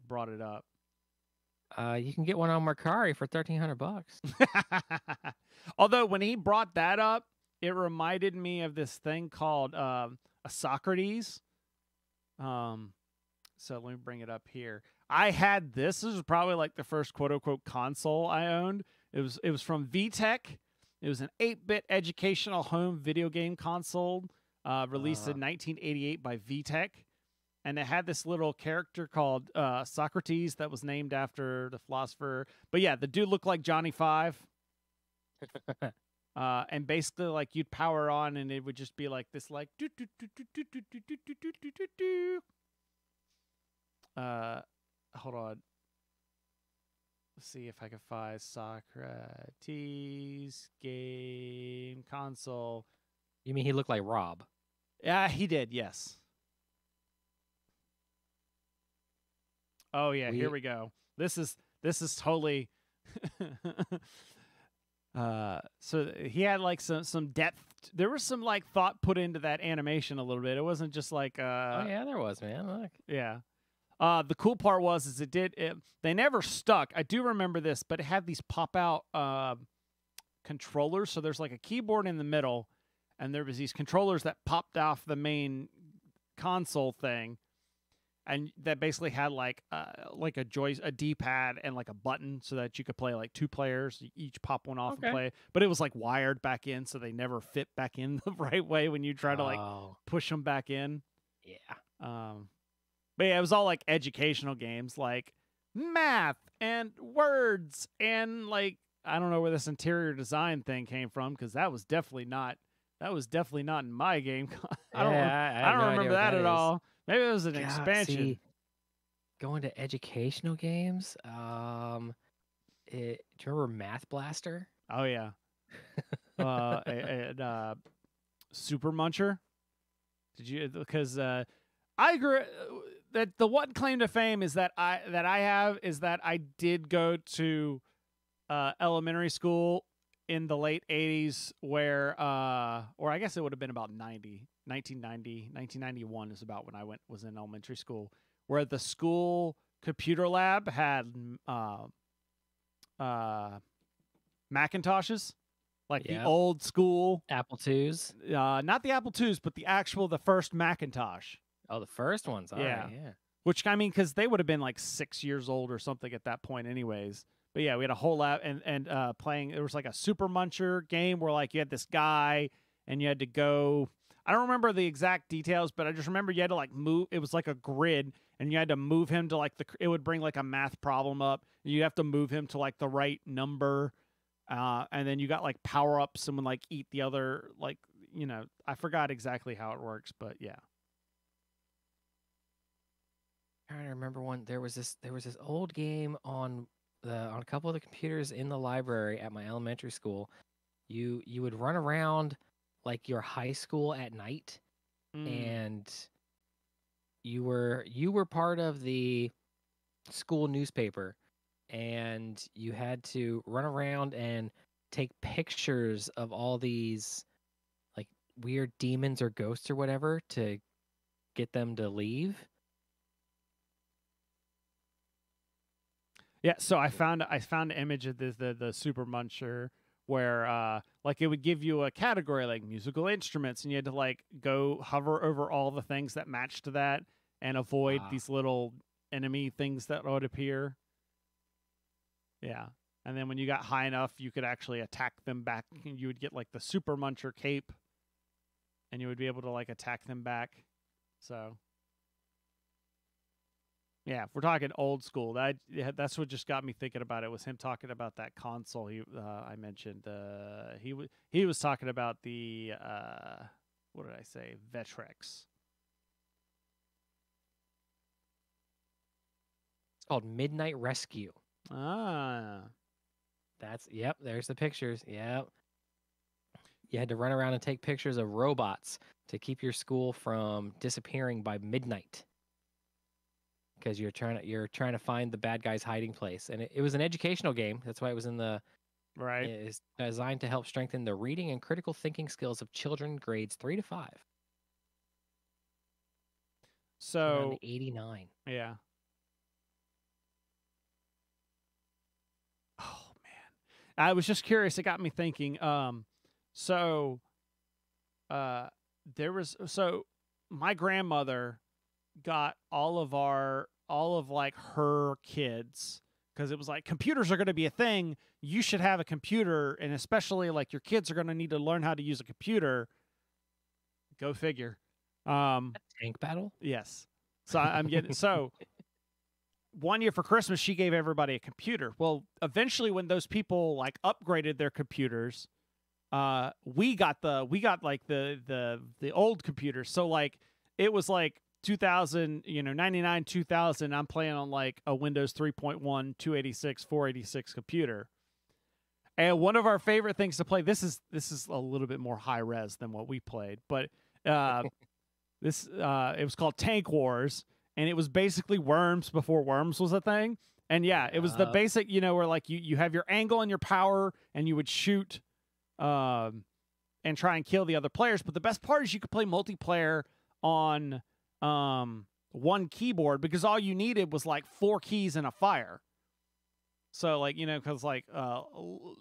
brought it up. You can get one on Mercari for $1,300. Although when he brought that up, it reminded me of this thing called a Socrates. So let me bring it up here. I had this. This was probably like the first quote unquote console I owned. It was from VTech. It was an 8-bit educational home video game console released in 1988 by VTech. And it had this little character called Socrates that was named after the philosopher. But yeah, the dude looked like Johnny Five. And basically, like, you'd power on, and it would just be like this, like, do do do do do do do do do do do do do. Hold on. Let's see if I can find Socrates game console. You mean he looked like Rob? Yeah, he did. Yes. Oh yeah, here we go. This is totally. So he had like some depth. There was some like thought put into that animation a little bit. It wasn't just like oh yeah, there was, man. Look. Yeah. The cool part was they never stuck. I do remember this, but it had these pop out controllers. So there's like a keyboard in the middle, and there was these controllers that popped off the main console thing, and that basically had like a D-pad and like a button so that you could play like two players, each pop one off and play. But it was like wired back in, so they never fit back in the right way when you try to like push them back in. Yeah. But yeah, it was all like educational games, like math and words and like I don't know where this interior design thing came from because that was definitely not in my game. I don't remember that at all. Maybe it was an expansion. See, going to educational games. Do you remember Math Blaster? Oh yeah. Super Muncher. Did you? Because I agree that the one claim to fame is that I did go to elementary school in the late 80s where or I guess it would have been about 1991 is about when I was in elementary school, where the school computer lab had Macintoshes, like the old school Apple IIs. Not the Apple IIs, but the first Macintosh. Oh, the first ones. All right, yeah. Which, I mean, because they would have been like 6 years old or something at that point anyways. But yeah, we had a whole lab and playing. There was like a Super Muncher game where like you had this guy and you had to go. I don't remember the exact details, but I just remember you had to like move. It was like a grid, and you had to move him to like it would bring like a math problem up. And you have to move him to like the right number, and then you got like power ups and would like eat the other like I forgot exactly how it works, but yeah. I'm trying to remember one. There was this old game on a couple of the computers in the library at my elementary school. You would run around like your high school at night, and you were part of the school newspaper, and you had to run around and take pictures of all these like weird demons or ghosts or whatever to get them to leave. Yeah, so I found an image of the Super Muncher where like it would give you a category like musical instruments, and you had to like go hover over all the things that matched to that and avoid these little enemy things that would appear. Yeah. And then when you got high enough, you could actually attack them back. You would get like the Super Muncher cape, and you would be able to like attack them back. So yeah, if we're talking old school, that's what just got me thinking about it. Was him talking about that console I mentioned. He was talking about the what did I say? Vectrex. It's called Midnight Rescue. There's the pictures. Yep. You had to run around and take pictures of robots to keep your school from disappearing by midnight. Because you're trying to find the bad guy's hiding place, and it was an educational game. That's why it was in the right. It's designed to help strengthen the reading and critical thinking skills of children grades 3 to 5. So 89. Yeah. I was just curious. It got me thinking. So my grandmother got all of like her kids, because it was like, computers are going to be a thing. You should have a computer, and especially like your kids are going to need to learn how to use a computer. Go figure. Tank battle? Yes. So I'm getting so. One year for Christmas, she gave everybody a computer. Well, eventually, when those people like upgraded their computers, we got like the old computers. So like it was like 2000, 99, 2000. I'm playing on like a Windows 3.1, 286, 486 computer. And one of our favorite things to play. This is a little bit more high res than what we played, but it was called Tank Wars. And it was basically Worms before Worms was a thing. And yeah, it was the basic, where like you have your angle and your power, and you would shoot and try and kill the other players. But the best part is you could play multiplayer on one keyboard, because all you needed was like 4 keys and a fire. So like, because like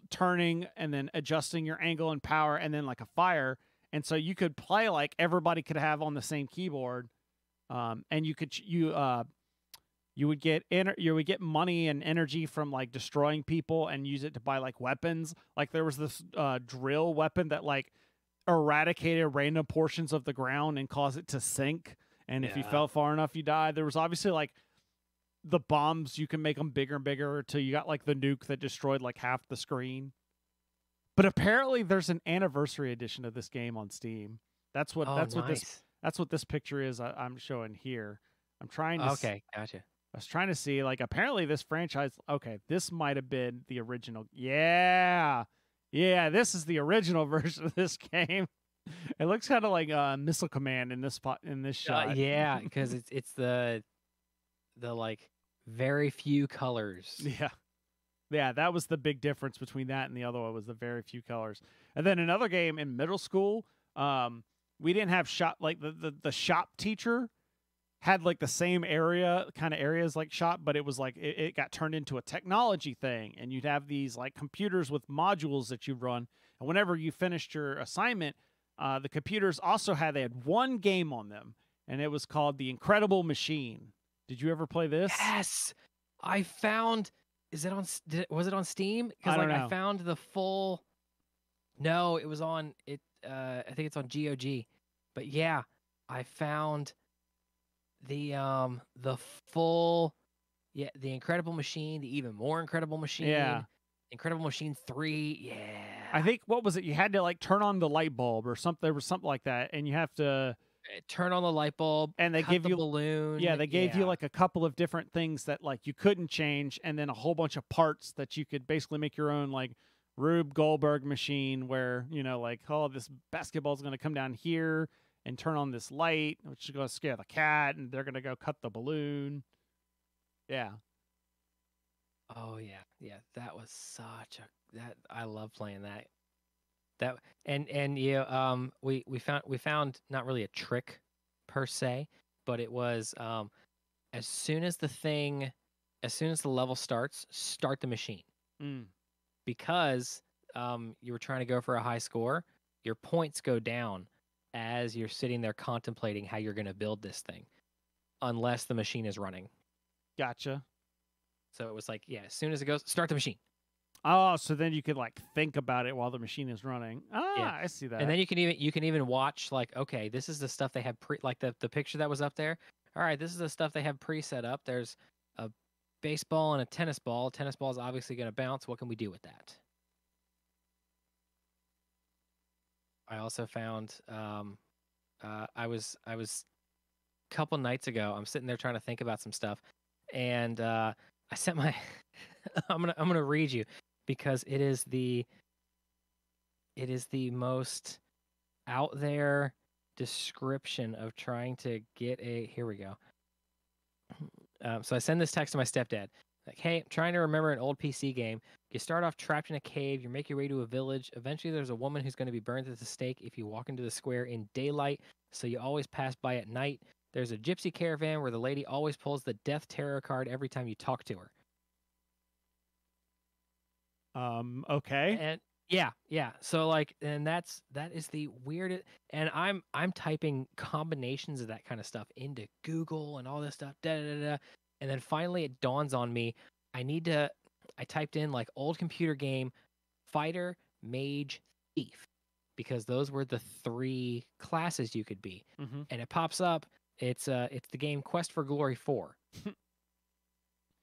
turning and then adjusting your angle and power and then like a fire. And so you could play like everybody could have on the same keyboard. And you would get money and energy from like destroying people and use it to buy like weapons. Like there was this drill weapon that like eradicated random portions of the ground and caused it to sink. And if you fell far enough, you died. There was obviously like the bombs, you can make them bigger and bigger until you got like the nuke that destroyed like half the screen. But apparently there's an anniversary edition of this game on Steam. That's what this picture is I'm showing here. I'm trying to Okay, gotcha. I was trying to see, like, apparently this franchise, okay, this might have been the original. Yeah, this is the original version of this game. It looks kind of like Missile Command in this shot. Yeah, because it's the like very few colors. Yeah, that was the big difference between that and the other one, was the very few colors. And then another game in middle school, we didn't have shop, like the shop teacher had like the same areas like shop, but it was like it got turned into a technology thing, and you'd have these like computers with modules that you run, and whenever you finished your assignment, the computers also they had one game on them, and it was called The Incredible Machine. Did you ever play this? Yes, I found. Was it on Steam? Because I don't know. I found the full. No, it was on it. I think it's on GOG, but yeah, I found the full, the Incredible Machine, the even more Incredible Machine, Incredible Machine 3. Yeah, I think, what was it? You had to like turn on the light bulb or something. There was something like that, and you have to turn on the light bulb, and they cut give the you balloon. Yeah, they gave you like a couple of different things that like you couldn't change, and then a whole bunch of parts that you could basically make your own like Rube Goldberg machine, where like, oh, this basketball is going to come down here and turn on this light, which is going to scare the cat, and they're going to go cut the balloon. Yeah. Oh yeah, that was such a I love playing that. That and we found not really a trick per se, but it was as soon as the level starts, start the machine. Because you were trying to go for a high score, your points go down as you're sitting there contemplating how you're going to build this thing, unless the machine is running. Gotcha. So it was like, as soon as it goes, start the machine. Oh, so then you could like think about it while the machine is running. I see that. And then you can even watch, like, okay, this is the stuff they have like the picture that was up there. All right, this is the stuff they have pre-set up. There's a baseball and a tennis ball. Tennis ball is obviously going to bounce. What can we do with that? I also found I was a couple nights ago, I'm sitting there trying to think about some stuff, and I sent my I'm gonna read you, because it is the most out there description of trying to get here we go. So I send this text to my stepdad, like, hey, I'm trying to remember an old PC game. You start off trapped in a cave, you make your way to a village. Eventually there's a woman who's going to be burned at the stake if you walk into the square in daylight, so you always pass by at night. There's a gypsy caravan where the lady always pulls the death tarot card every time you talk to her. Okay. And yeah. So like, and that is the weirdest. And I'm typing combinations of that kind of stuff into Google and all this stuff. And then finally it dawns on me. I typed in like old computer game, fighter, mage, thief, because those were the 3 classes you could be. Mm-hmm. And it pops up. It's the game Quest for Glory 4.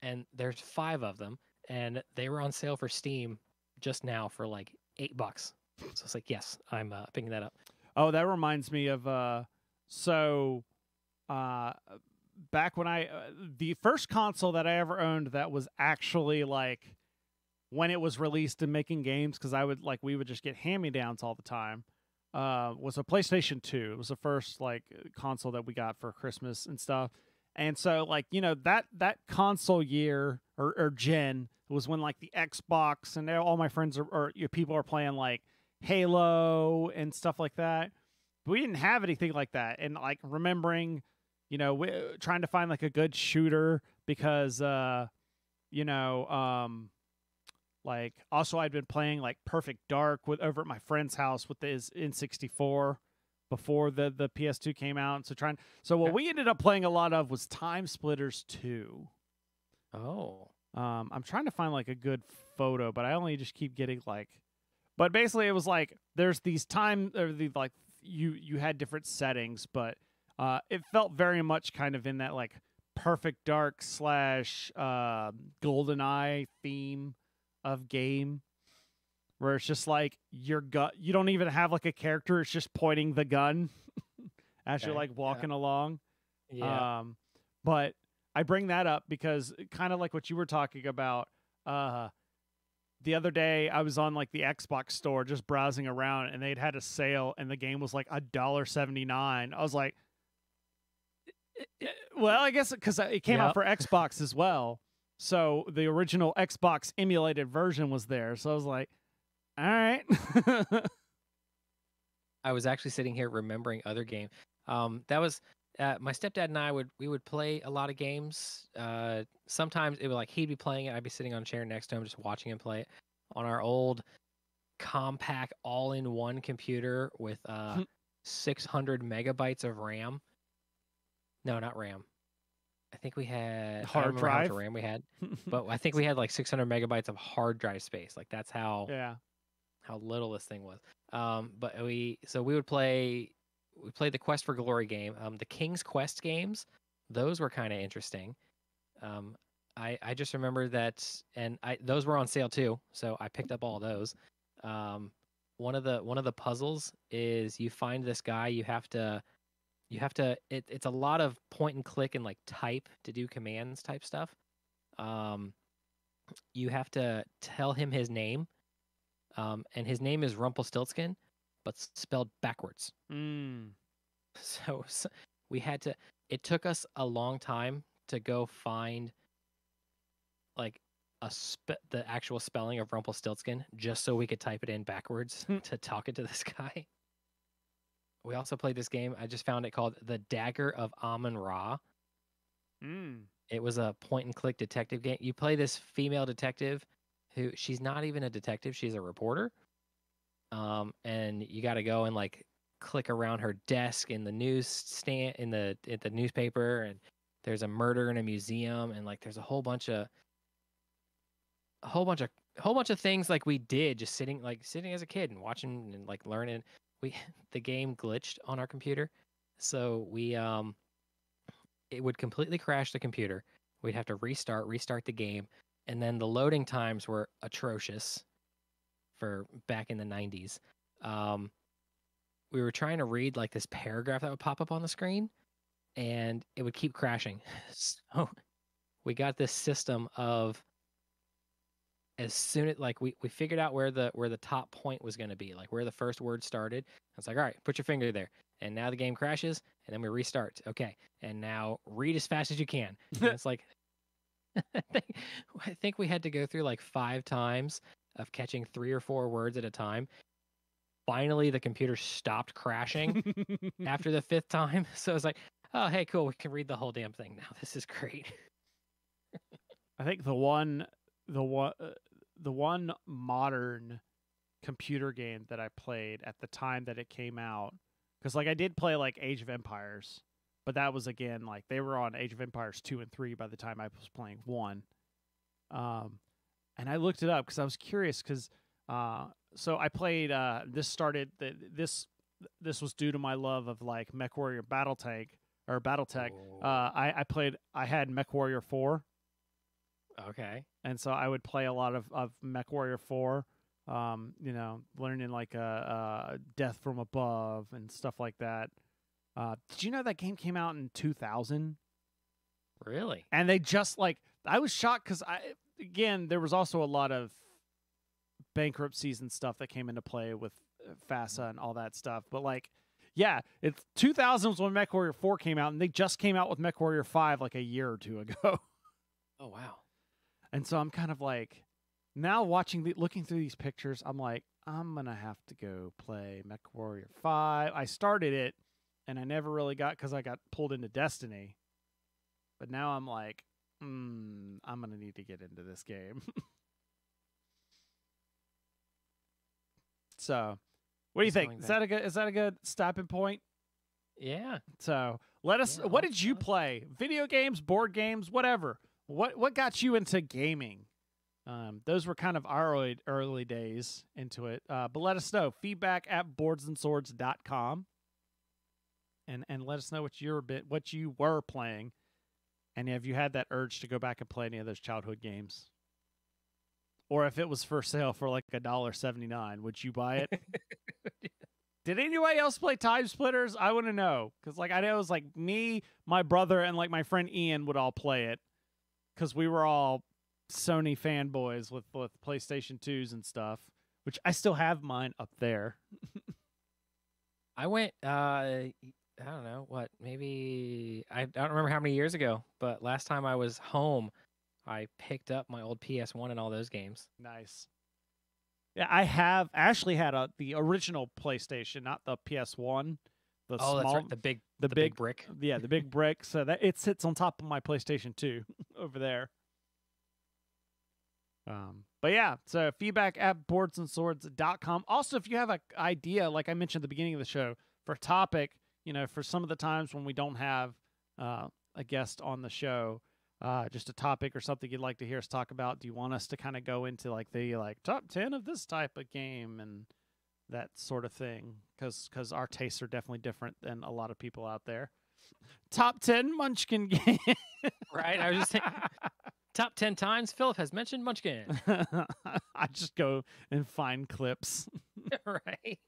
And there's 5 of them, and they were on sale for Steam just now for like $8. So it's like, yes, I'm picking that up. Oh, that reminds me of back when the first console that I ever owned that was actually like when it was released and making games, because we would just get hand-me-downs all the time, was a PlayStation 2. It was the first like console that we got for Christmas and stuff. And so like, that console year or gen was when like the Xbox and all my friends people are playing like Halo and stuff like that. But we didn't have anything like that. And like remembering, trying to find like a good shooter because, like also I'd been playing like Perfect Dark over at my friend's house with his N64 before the PS2 came out. So what we ended up playing a lot of was Time Splitters 2. Oh. I'm trying to find like a good photo, but I only just keep getting like, but basically it was like there's these you had different settings, but it felt very much kind of in that like Perfect Dark / GoldenEye theme of game, where it's just like your gun, you don't even have like a character, it's just pointing the gun as you're like walking along. Yeah. But I bring that up because kind of like what you were talking about, the other day I was on like the Xbox store just browsing around, and they'd had a sale and the game was like $1.79. I was like, well, I guess because it came out for Xbox as well. So the original Xbox emulated version was there. So I was like, all right. I was actually sitting here remembering other game. That was my stepdad and I would play a lot of games. Sometimes it would like he'd be playing it, I'd be sitting on a chair next to him just watching him play it on our old compact all-in-one computer with 600 megabytes of RAM. No, not RAM. I think we had hard drive. How much RAM we had, but I think we had like 600 megabytes of hard drive space. Like that's how little this thing was. But we would play. We played the Quest for Glory game. The King's Quest games, those were kind of interesting. I just remember that, and those were on sale too, so I picked up all those. One of the puzzles is you find this guy. It's a lot of point and click and like type to do commands type stuff. You have to tell him his name, and his name is Rumpelstiltskin, but spelled backwards. So we had to. It took us a long time to go find like the actual spelling of Rumpelstiltskin, just so we could type it in backwards to talk it to this guy. We also played this game. I just found it called The Dagger of Amun-Ra. It was a point and click detective game. You play this female detective who she's not even a detective. She's a reporter. And you got to go and like click around her desk in the newsstand at the newspaper, and there's a murder in a museum, and like there's a whole bunch of things like we did just sitting as a kid and watching and like learning. The game glitched on our computer, so it would completely crash the computer. We'd have to restart the game, and then the loading times were atrocious for back in the 90s. We were trying to read like this paragraph that would pop up on the screen, and it would keep crashing. So we got this system of, as soon as like we figured out where the top point was going to be, like where the first word started. I was like, all right, put your finger there, and now the game crashes, and then we restart. Okay, and now read as fast as you can. And it's like, I think we had to go through like 5 times of catching 3 or 4 words at a time. Finally, the computer stopped crashing after the 5th time. So it's like, oh, hey, cool, we can read the whole damn thing now. This is great. I think the one modern computer game that I played at the time that it came out, because like I did play like Age of Empires, but that was again like they were on Age of Empires 2 and 3 by the time I was playing 1. And I looked it up because I was curious because so I played this was due to my love of like MechWarrior Battletech. I had MechWarrior 4. Okay. And so I would play a lot of MechWarrior 4, learning like Death from Above and stuff like that. Did you know that game came out in 2000? Really? And they just like, I was shocked because there was also a lot of bankruptcies and stuff that came into play with FASA and all that stuff. But like, yeah, it's 2000 was when MechWarrior 4 came out, and they just came out with MechWarrior 5 like a year or two ago. Oh, wow. And so I'm kind of like, now looking through these pictures, I'm like, I'm going to have to go play MechWarrior 5. I started it, and I never really because I got pulled into Destiny. But now I'm like, I'm going to need to get into this game. So, what do you think? Is that a good stopping point? Yeah. So, let us what did you play? Video games, board games, whatever. What got you into gaming? Those were kind of our early days into it. But let us know. Feedback at boardsandswords.com. And let us know what you were playing. And have you had that urge to go back and play any of those childhood games? Or if it was for sale for like $1.79, would you buy it? Did anybody else play Time Splitters? I want to know. Because like I know it was like me, my brother, and like my friend Ian would all play it. Because we were all Sony fanboys with PlayStation 2s and stuff. Which I still have mine up there. I went, I don't know, maybe, I don't remember how many years ago. But last time I was home, I picked up my old PS1 and all those games. Nice. Yeah, I have actually had the original PlayStation, not the PS1. The small, that's right. The big brick. Yeah, the big brick. So that it sits on top of my PlayStation 2 over there. But yeah, so feedback at boardsandswords.com. Also, if you have an idea, like I mentioned at the beginning of the show, for a topic, for some of the times when we don't have a guest on the show, just a topic or something you'd like to hear us talk about. Do you want us to kind of go into like the top 10 of this type of game and that sort of thing? Because our tastes are definitely different than a lot of people out there. Top 10 Munchkin game. Right. I was just saying, top 10 times Philip has mentioned Munchkin. I just go and find clips. Right.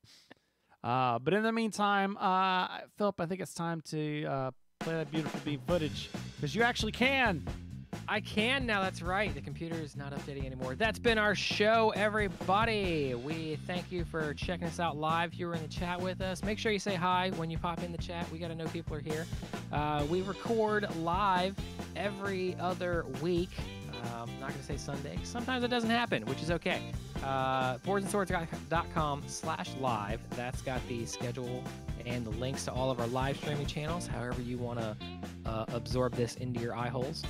But in the meantime, Philip, I think it's time to play that beautiful beat footage, because you actually can. I can now. That's right. The computer is not updating anymore. That's been our show, everybody. We thank you for checking us out live. If you were in the chat with us, make sure you say hi when you pop in the chat. We got to know people are here. We record live every other week. I'm not going to say Sunday. Sometimes it doesn't happen, which is okay. boardsandswords.com/live. That's got the schedule and the links to all of our live streaming channels, however you want to absorb this into your eye holes.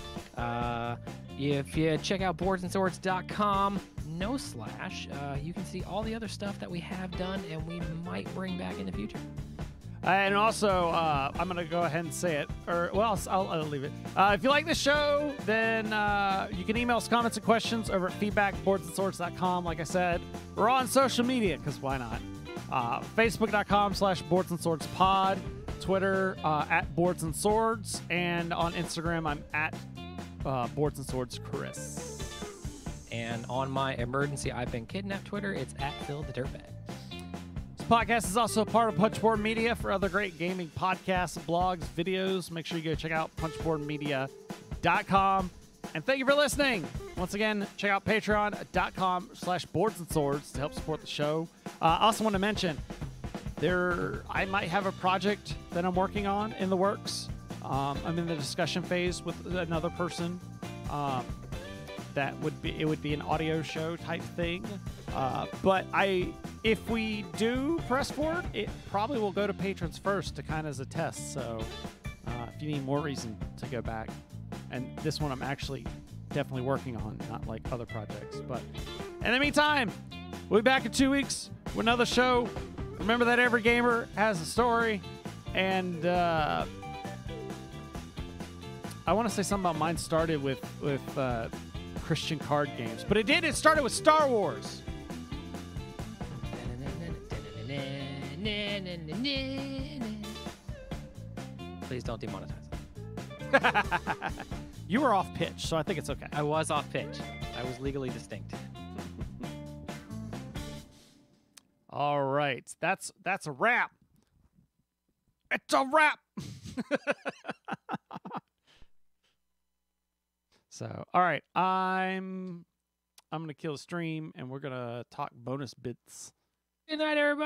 If you check out boardsandswords.com, you can see all the other stuff that we have done and we might bring back in the future. And also, I'm going to go ahead and say it. I'll leave it. If you like the show, then you can email us comments and questions over at feedback@boardsandswords.com. Like I said, we're on social media, because why not? Facebook.com/boardsandswordspod. Twitter at Boards and Swords. And on Instagram, I'm at Boards and Swords Chris. And on my emergency I've been kidnapped Twitter, it's at Phil the Dirtbag. This podcast is also a part of Punchboard Media. For other great gaming podcasts, blogs, videos, make sure you go check out punchboardmedia.com. And thank you for listening. Once again, check out patreon.com/boardsandswords to help support the show. I also want to mention, I might have a project that I'm working on in the works. I'm in the discussion phase with another person. It would be an audio show type thing. But if we do press forward, it probably will go to patrons first to kind of as a test. So if you need more reason to go back, and this one I'm actually definitely working on, not like other projects. But In the meantime, we'll be back in 2 weeks with another show. Remember that every gamer has a story. And I want to say something about mine started with Christian card games. But it did. It started with Star Wars. Please don't demonetize. You were off pitch, so I think it's okay. I was off pitch. I was legally distinct. All right. That's a wrap. It's a wrap. So, all right. I'm going to kill the stream and we're going to talk bonus bits. Good night, everybody.